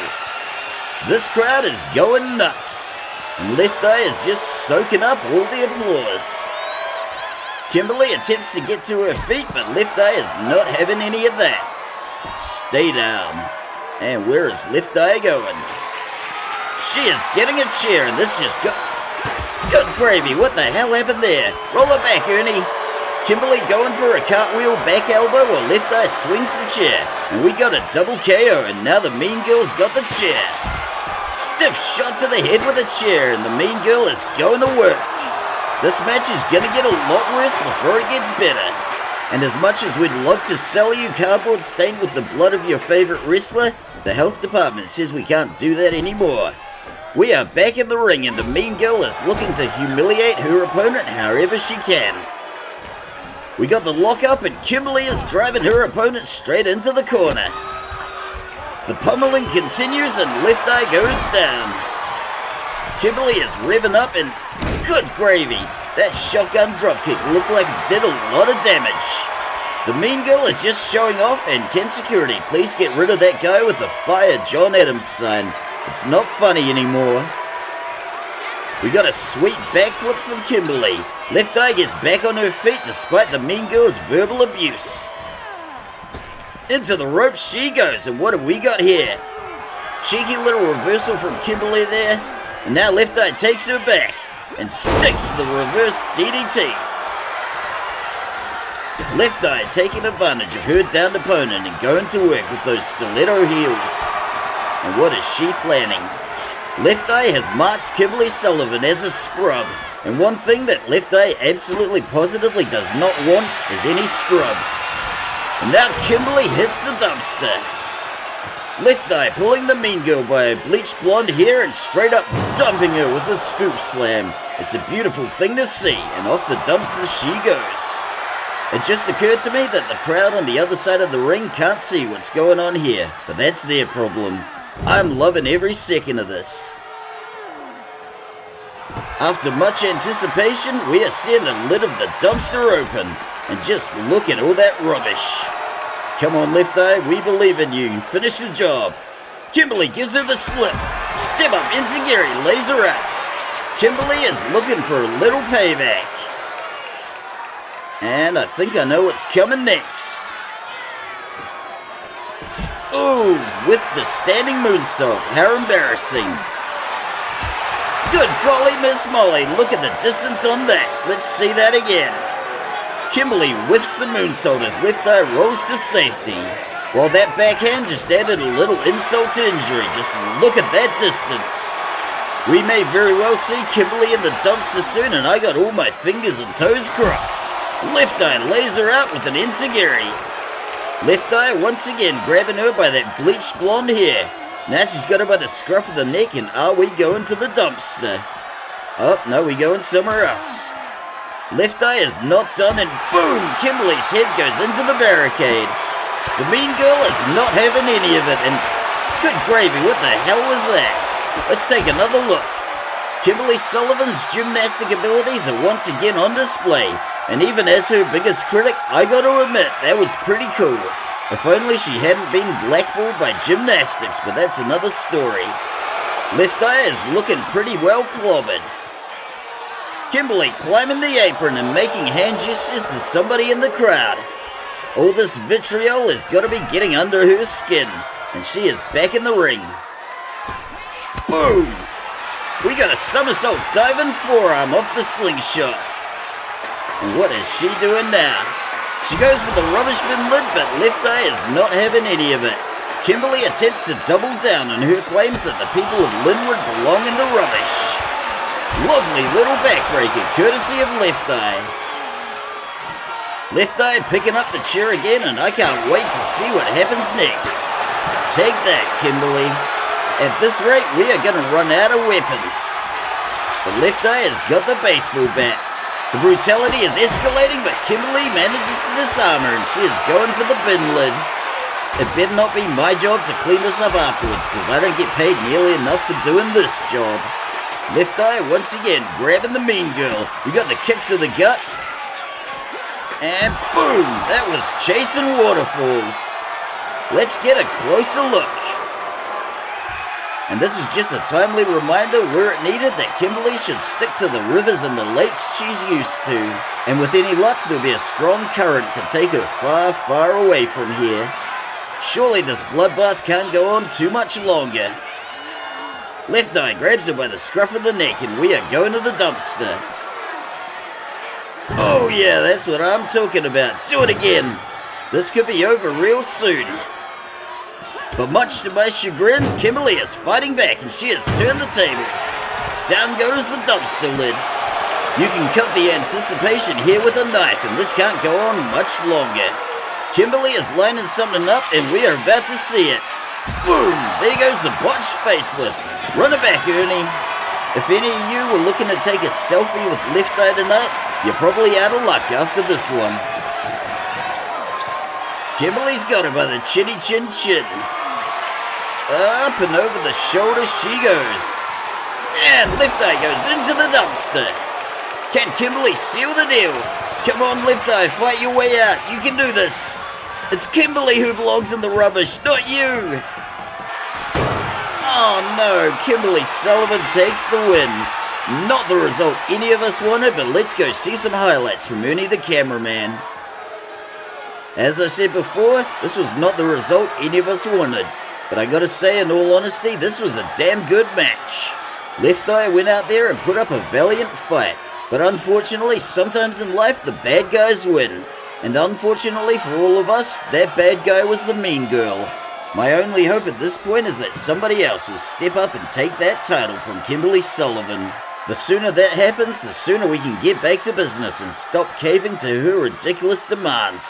This crowd is going nuts, and Left Eye is just soaking up all the applause. Kimberly attempts to get to her feet, but Left Eye is not having any of that. Stay down. And where is Left Eye going? She is getting a chair, and this just got... Good gravy, what the hell happened there? Roll it back, Ernie. Kimberly going for a cartwheel back elbow while Left Eye swings the chair. And we got a double KO, and now the Mean Girl's got the chair. Stiff shot to the head with a chair, and the Mean Girl is going to work. This match is going to get a lot worse before it gets better. And as much as we'd love to sell you cardboard stained with the blood of your favorite wrestler, the health department says we can't do that anymore. We are back in the ring, and the Mean Girl is looking to humiliate her opponent however she can. We got the lockup, and Kimberly is driving her opponent straight into the corner. The pummeling continues, and Left Eye goes down. Kimberly is revving up, and good gravy! That shotgun dropkick looked like it did a lot of damage. The Mean Girl is just showing off, and can security please get rid of that guy with the Fire John Adams sign? It's not funny anymore. We got a sweet backflip from Kimberly. Left Eye gets back on her feet despite the Mean Girl's verbal abuse. Into the ropes she goes, and what have we got here? Cheeky little reversal from Kimberly there, and now Left Eye takes her back and sticks the reverse DDT. Left Eye taking advantage of her downed opponent and going to work with those stiletto heels. And what is she planning? Left Eye has marked Kimberly Sullivan as a scrub, and one thing that Left Eye absolutely positively does not want is any scrubs. And now Kimberly hits the dumpster. Left Eye pulling the mean girl by her bleached blonde hair and straight up dumping her with a scoop slam. It's a beautiful thing to see, and off the dumpster she goes. It just occurred to me that the crowd on the other side of the ring can't see what's going on here, but that's their problem. I'm loving every second of this. After much anticipation, we are seeing the lid of the dumpster open, and just look at all that rubbish. Come on, Left Eye, we believe in you. Finish the job. Kimberly gives her the slip. Step up, Enziguri lays her out. Kimberly is looking for a little payback. And I think I know what's coming next. Ooh, with the standing moonsault. How embarrassing. Good golly, Miss Molly. Look at the distance on that. Let's see that again. Kimberly whiffs the moonsault as Left Eye rolls to safety. While that backhand just added a little insult to injury. Just look at that distance. We may very well see Kimberly in the dumpster soon, and I got all my fingers and toes crossed. Left Eye lays her out with an enziguri. Left Eye once again grabbing her by that bleached blonde hair. Now she's got her by the scruff of the neck, and are we going to the dumpster? Oh, no, we going somewhere else. Left Eye is not done, and boom! Kimberly's head goes into the barricade. The mean girl is not having any of it, and good gravy, what the hell was that? Let's take another look. Kimberly Sullivan's gymnastic abilities are once again on display, and even as her biggest critic, I gotta admit, that was pretty cool. If only she hadn't been blackballed by gymnastics, but that's another story. Left Eye is looking pretty well clobbered. Kimberly climbing the apron and making hand gestures to somebody in the crowd. All this vitriol has got to be getting under her skin, and she is back in the ring. Boom! We got a somersault diving forearm off the slingshot. And what is she doing now? She goes for the rubbish bin lid, but Left Eye is not having any of it. Kimberly attempts to double down on her claims that the people of Linwood belong in the rubbish. Lovely little backbreaker, courtesy of Left Eye. Left Eye picking up the chair again, and I can't wait to see what happens next. Take that, Kimberly. At this rate, we are going to run out of weapons. But Left Eye has got the baseball bat. The brutality is escalating, but Kimberly manages to disarm her, and she is going for the bin lid. It better not be my job to clean this up afterwards, because I don't get paid nearly enough for doing this job. Left Eye once again grabbing the mean girl. We got the kick to the gut. And boom! That was chasing waterfalls. Let's get a closer look. And this is just a timely reminder where it needed that Kimberly should stick to the rivers and the lakes she's used to. And with any luck, there'll be a strong current to take her far, far away from here. Surely this bloodbath can't go on too much longer. Left Eye grabs her by the scruff of the neck, and we are going to the dumpster. Oh yeah, that's what I'm talking about. Do it again. This could be over real soon. But much to my chagrin, Kimberly is fighting back, and she has turned the tables. Down goes the dumpster lid. You can cut the anticipation here with a knife, and this can't go on much longer. Kimberly is lining something up, and we are about to see it. Boom! There goes the botched facelift. Run it back, Ernie. If any of you were looking to take a selfie with Left Eye tonight, you're probably out of luck after this one. Kimberly's got her by the chinny chin chin. Up and over the shoulder she goes. And Left Eye goes into the dumpster. Can Kimberly seal the deal? Come on, Left Eye, fight your way out. You can do this. It's Kimberly who belongs in the rubbish, not you. Oh no, Kimberly Sullivan takes the win. Not the result any of us wanted, but let's go see some highlights from Ernie the cameraman. As I said before, this was not the result any of us wanted. But I gotta say, in all honesty, this was a damn good match. Left Eye went out there and put up a valiant fight. But unfortunately, sometimes in life, the bad guys win. And unfortunately for all of us, that bad guy was the mean girl. My only hope at this point is that somebody else will step up and take that title from Kimberly Sullivan. The sooner that happens, the sooner we can get back to business and stop caving to her ridiculous demands.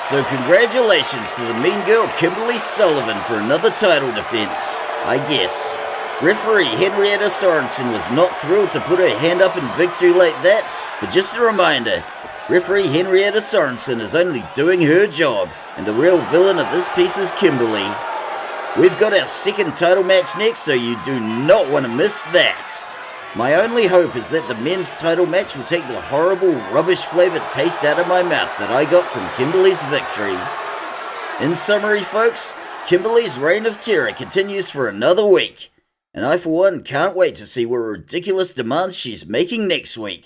So congratulations to the mean girl Kimberly Sullivan for another title defense, I guess. Referee Henrietta Sorensen was not thrilled to put her hand up in victory like that, but just a reminder, referee Henrietta Sorensen is only doing her job, and the real villain of this piece is Kimberly. We've got our second title match next, so you do not want to miss that. My only hope is that the men's title match will take the horrible, rubbish-flavored taste out of my mouth that I got from Kimberly's victory. In summary, folks, Kimberly's reign of terror continues for another week, and I for one can't wait to see what ridiculous demands she's making next week.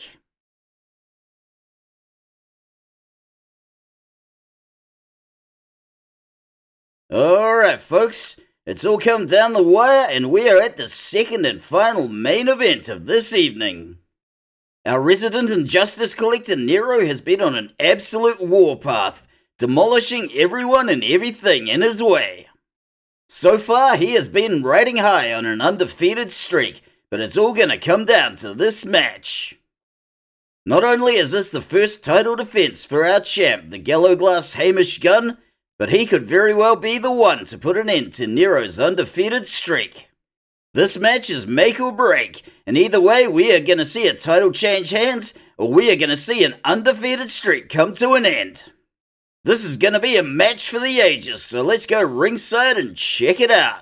Alright folks, it's all come down the wire and we are at the second and final main event of this evening. Our resident injustice collector Nero has been on an absolute warpath, demolishing everyone and everything in his way. So far he has been riding high on an undefeated streak, but it's all gonna come down to this match. Not only is this the first title defense for our champ, the Gallo-Glass Hamish Gunn, but he could very well be the one to put an end to Nero's undefeated streak. This match is make or break, and either way we are going to see a title change hands, or we are going to see an undefeated streak come to an end. This is going to be a match for the ages, so let's go ringside and check it out.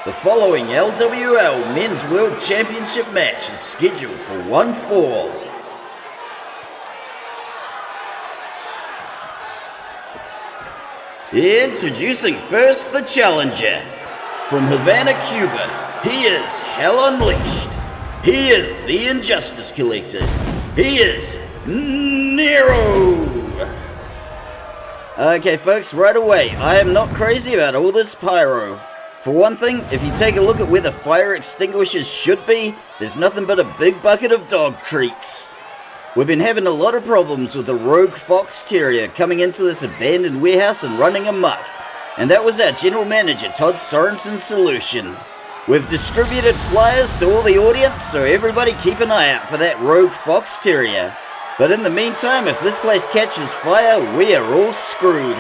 The following LWL Men's World Championship match is scheduled for one fall. Introducing first the challenger. From Havana, Cuba, he is Hell Unleashed. He is the Injustice Collector. He is Nero. Okay folks, right away, I am not crazy about all this pyro. For one thing, if you take a look at where the fire extinguishers should be, there's nothing but a big bucket of dog treats. We've been having a lot of problems with a rogue fox terrier coming into this abandoned warehouse and running amok, and that was our general manager Todd Sorensen's solution. We've distributed flyers to all the audience, so everybody keep an eye out for that rogue fox terrier. But in the meantime, if this place catches fire, we are all screwed.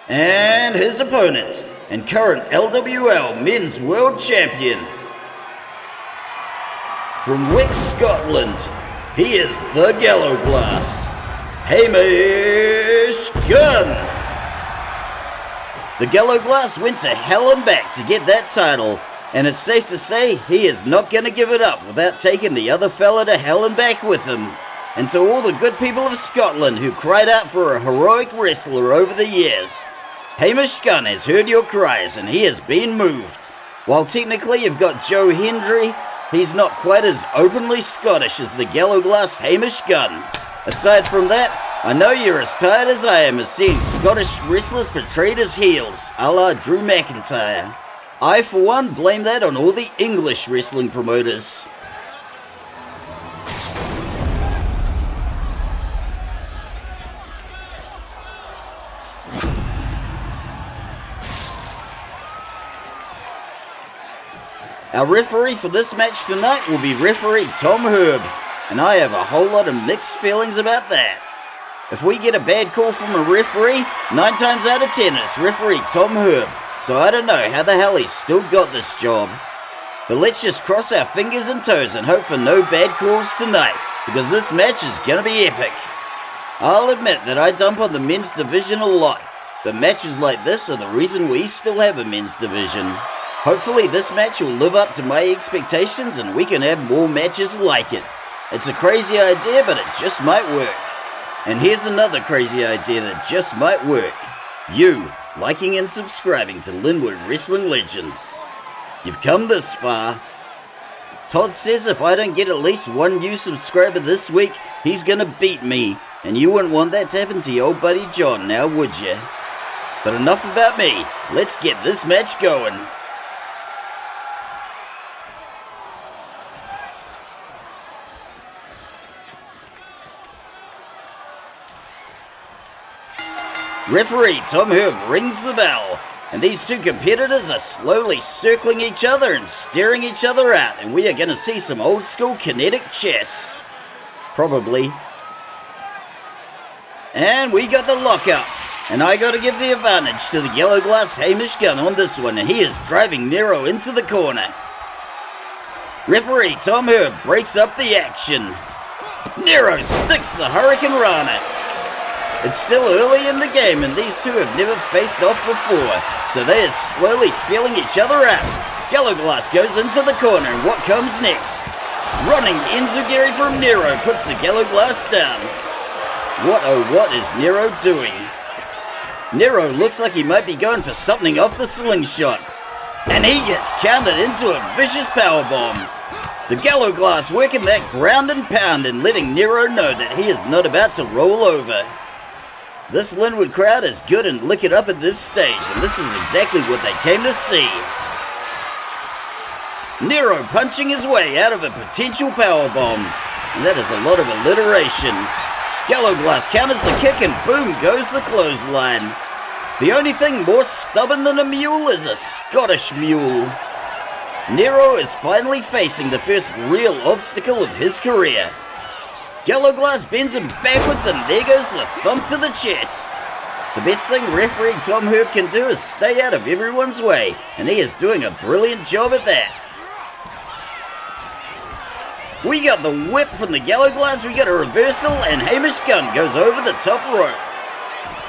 And his opponent, and current LWL Men's World Champion. From Wick, Scotland, he is the Gallo-Glass, Hamish Gunn. The Gallo-Glass went to hell and back to get that title, and it's safe to say he is not going to give it up without taking the other fella to hell and back with him. And to all the good people of Scotland who cried out for a heroic wrestler over the years, Hamish Gunn has heard your cries and he has been moved. While technically you've got Joe Hendry, he's not quite as openly Scottish as the Gallo-Glass Hamish Gunn. Aside from that, I know you're as tired as I am of seeing Scottish wrestlers portrayed as heels, a la Drew McIntyre. I for one blame that on all the English wrestling promoters. Our referee for this match tonight will be referee Tom Herb, and I have a whole lot of mixed feelings about that. If we get a bad call from a referee, 9 times out of 10 it's referee Tom Herb, so I don't know how the hell he's still got this job. But let's just cross our fingers and toes and hope for no bad calls tonight, because this match is gonna be epic. I'll admit that I dump on the men's division a lot, but matches like this are the reason we still have a men's division. Hopefully this match will live up to my expectations and we can have more matches like it. It's a crazy idea, but it just might work. And here's another crazy idea that just might work. You liking and subscribing to Linwood Wrestling Legends. You've come this far. Todd says if I don't get at least one new subscriber this week, he's gonna beat me. And you wouldn't want that to happen to your old buddy John, now would you? But enough about me. Let's get this match going. Referee Tom Herb rings the bell, and these two competitors are slowly circling each other and staring each other out, and we are going to see some old school kinetic chess. Probably. And we got the lockup, and I got to give the advantage to the yellow glass Hamish Gunn on this one, and he is driving Nero into the corner. Referee Tom Herb breaks up the action. Nero sticks the Hurricane Rana. It's still early in the game and these two have never faced off before, so they are slowly feeling each other out. Yellow glass goes into the corner and what comes next? Running Enzugiri from Nero puts the yellow glass down. What oh what is Nero doing? Nero looks like he might be going for something off the slingshot. And he gets countered into a vicious powerbomb. The yellow glass working that ground and pound and letting Nero know that he is not about to roll over. This Linwood crowd is good and lick it up at this stage, and this is exactly what they came to see. Nero punching his way out of a potential powerbomb. That is a lot of alliteration. Yellow glass counters the kick and boom goes the clothesline. The only thing more stubborn than a mule is a Scottish mule. Nero is finally facing the first real obstacle of his career. Yellow glass bends him backwards and there goes the thump to the chest. The best thing referee Tom Herb can do is stay out of everyone's way, and he is doing a brilliant job at that. We got the whip from the yellow glass, we got a reversal, and Hamish Gunn goes over the top rope.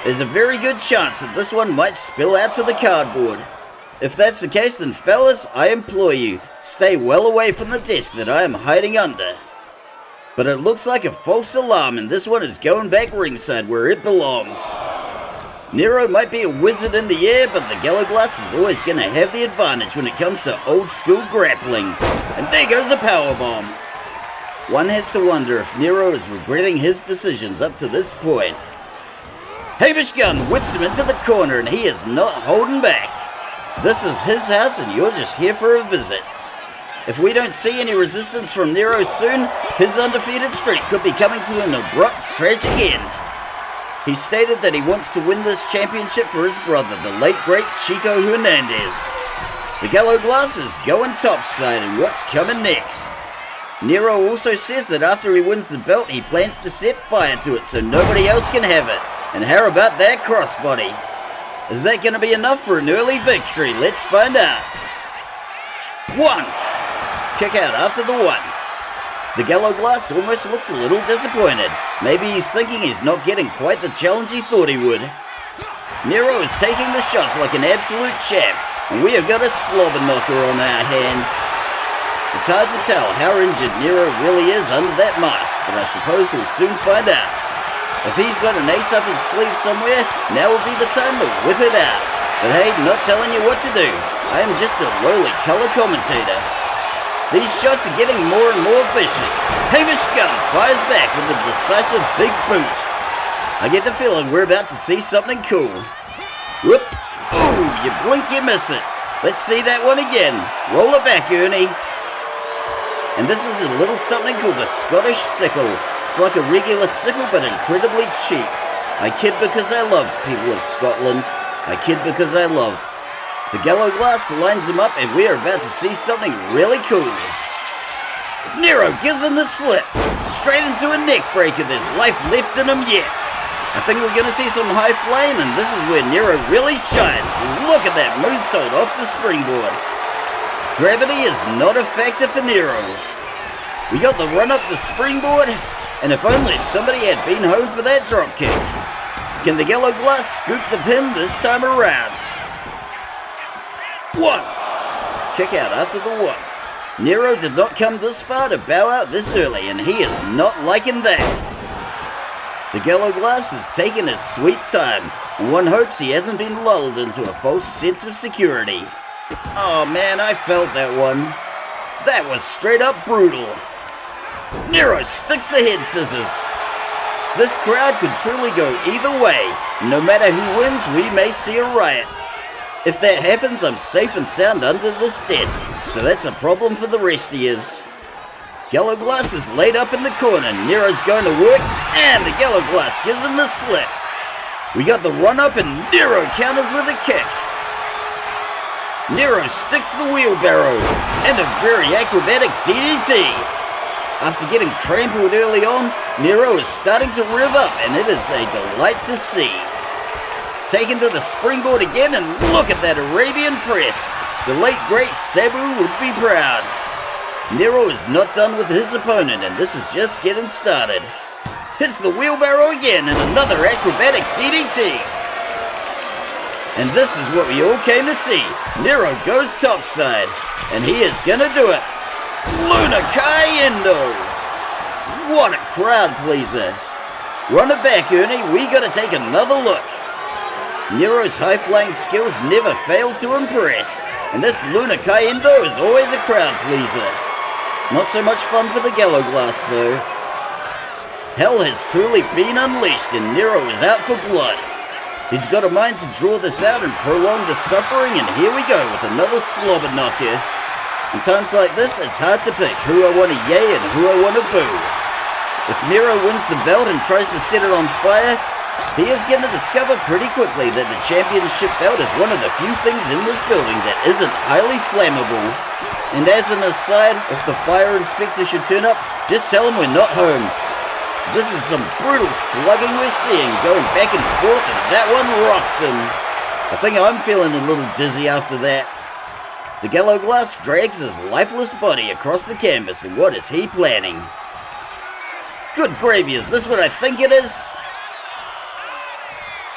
There's a very good chance that this one might spill out to the cardboard. If that's the case, then fellas, I implore you, stay well away from the desk that I am hiding under. But it looks like a false alarm and this one is going back ringside where it belongs. Nero might be a wizard in the air, but the yellow glass is always going to have the advantage when it comes to old school grappling. And there goes the powerbomb. One has to wonder if Nero is regretting his decisions up to this point. Hamish Gunn whips him into the corner and he is not holding back. This is his house and you're just here for a visit. If we don't see any resistance from Nero soon, his undefeated streak could be coming to an abrupt, tragic end. He stated that he wants to win this championship for his brother, the late great Chico Hernandez. The yellow glass is going topside, and what's coming next? Nero also says that after he wins the belt, he plans to set fire to it so nobody else can have it. And how about that crossbody? Is that going to be enough for an early victory? Let's find out. 1. Kick out after the 1. The yellow glass almost looks a little disappointed. Maybe he's thinking he's not getting quite the challenge he thought he would. Nero is taking the shots like an absolute champ, and we have got a slobber knocker on our hands. It's hard to tell how injured Nero really is under that mask, but I suppose we'll soon find out. If he's got an ace up his sleeve somewhere, now would be the time to whip it out. But hey, not telling you what to do. I am just a lowly color commentator. These shots are getting more and more vicious. Hamish Gunn fires back with a decisive big boot. I get the feeling we're about to see something cool. Whoop! Ooh, you blink, you miss it. Let's see that one again. Roll it back, Ernie. And this is a little something called the Scottish sickle. It's like a regular sickle, but incredibly cheap. I kid because I love people of Scotland. I kid because I love. The yellow glass lines him up and we are about to see something really cool. Nero gives him the slip. Straight into a neck breaker. There's life left in him yet. I think we're going to see some high flying and this is where Nero really shines. Look at that moonsault off the springboard. Gravity is not a factor for Nero. We got the run up the springboard and if only somebody had been home for that dropkick. Can the yellow glass scoop the pin this time around? 1. Kick out after the 1. Nero did not come this far to bow out this early, and he is not liking that. The Gallo Glass is taking his sweet time, and one hopes he hasn't been lulled into a false sense of security. Oh man, I felt that one. That was straight up brutal. Nero sticks the head scissors. This crowd could truly go either way. No matter who wins, we may see a riot. If that happens, I'm safe and sound under this desk, so that's a problem for the rest of yous. Gallo Glass is laid up in the corner. Nero's going to work, and the Gallo Glass gives him the slip. We got the run-up, and Nero counters with a kick. Nero sticks the wheelbarrow, and a very acrobatic DDT. After getting trampled early on, Nero is starting to rev up, and it is a delight to see. Taken to the springboard again, and look at that Arabian press. The late great Sabu would be proud. Nero is not done with his opponent, and this is just getting started. Hits the wheelbarrow again, and another acrobatic DDT. And this is what we all came to see. Nero goes topside, and he is gonna do it. Luna Cayendo! What a crowd pleaser. Run it back, Ernie, we gotta take another look. Nero's high-flying skills never fail to impress, and this Luna Cayendo is always a crowd pleaser. Not so much fun for the Gallo Glass though. Hell has truly been unleashed, and Nero is out for blood. He's got a mind to draw this out and prolong the suffering, and here we go with another slobber knocker. In times like this, it's hard to pick who I want to yay and who I want to boo. If Nero wins the belt and tries to set it on fire, he is going to discover pretty quickly that the championship belt is one of the few things in this building that isn't highly flammable. And as an aside, if the fire inspector should turn up, just tell him we're not home. This is some brutal slugging we're seeing, going back and forth, and that one rocked him. I think I'm feeling a little dizzy after that. The Gallo Glass drags his lifeless body across the canvas, and what is he planning? Good gravy, is this what I think it is?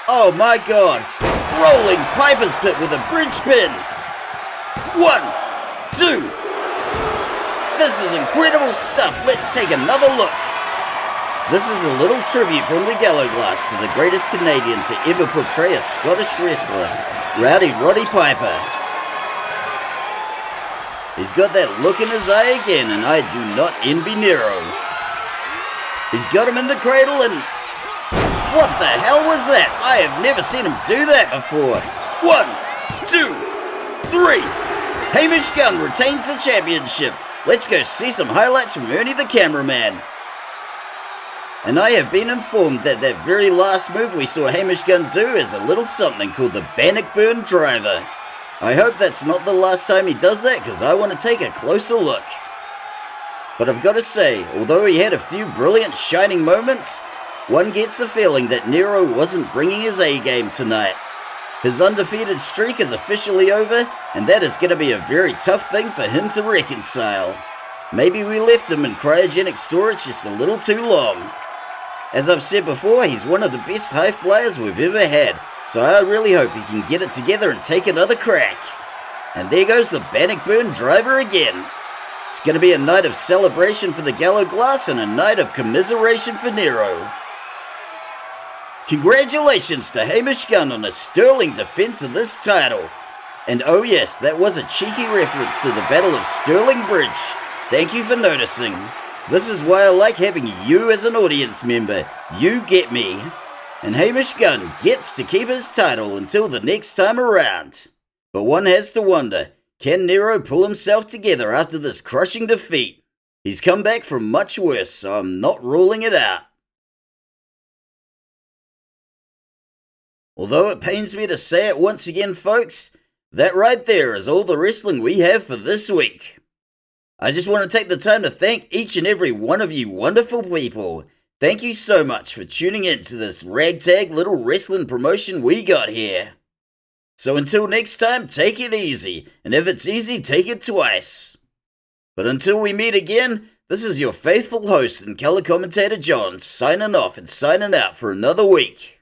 Oh my god! Rolling Piper's Pit with a bridge pin! 1, 2! This is incredible stuff, let's take another look! This is a little tribute from the Gallo Glass to the greatest Canadian to ever portray a Scottish wrestler, Rowdy Roddy Piper. He's got that look in his eye again, and I do not envy Nero. He's got him in the cradle, and what the hell was that? I have never seen him do that before. 1, 2, 3. Hamish Gunn retains the championship. Let's go see some highlights from Ernie the cameraman. And I have been informed that that very last move we saw Hamish Gunn do is a little something called the Bannockburn Driver. I hope that's not the last time he does that, because I want to take a closer look. But I've got to say, although he had a few brilliant shining moments, one gets the feeling that Nero wasn't bringing his A-game tonight. His undefeated streak is officially over, and that is going to be a very tough thing for him to reconcile. Maybe we left him in cryogenic storage just a little too long. As I've said before, he's one of the best high flyers we've ever had, so I really hope he can get it together and take another crack. And there goes the Bannockburn Driver again. It's going to be a night of celebration for the Gallo Glass and a night of commiseration for Nero. Congratulations to Hamish Gunn on a sterling defense of this title. And oh yes, that was a cheeky reference to the Battle of Stirling Bridge. Thank you for noticing. This is why I like having you as an audience member. You get me. And Hamish Gunn gets to keep his title until the next time around. But one has to wonder, can Nero pull himself together after this crushing defeat? He's come back from much worse, so I'm not ruling it out. Although it pains me to say it once again, folks, that right there is all the wrestling we have for this week. I just want to take the time to thank each and every one of you wonderful people. Thank you so much for tuning in to this ragtag little wrestling promotion we got here. So until next time, take it easy, and if it's easy, take it twice. But until we meet again, this is your faithful host and color commentator John, signing off and signing out for another week.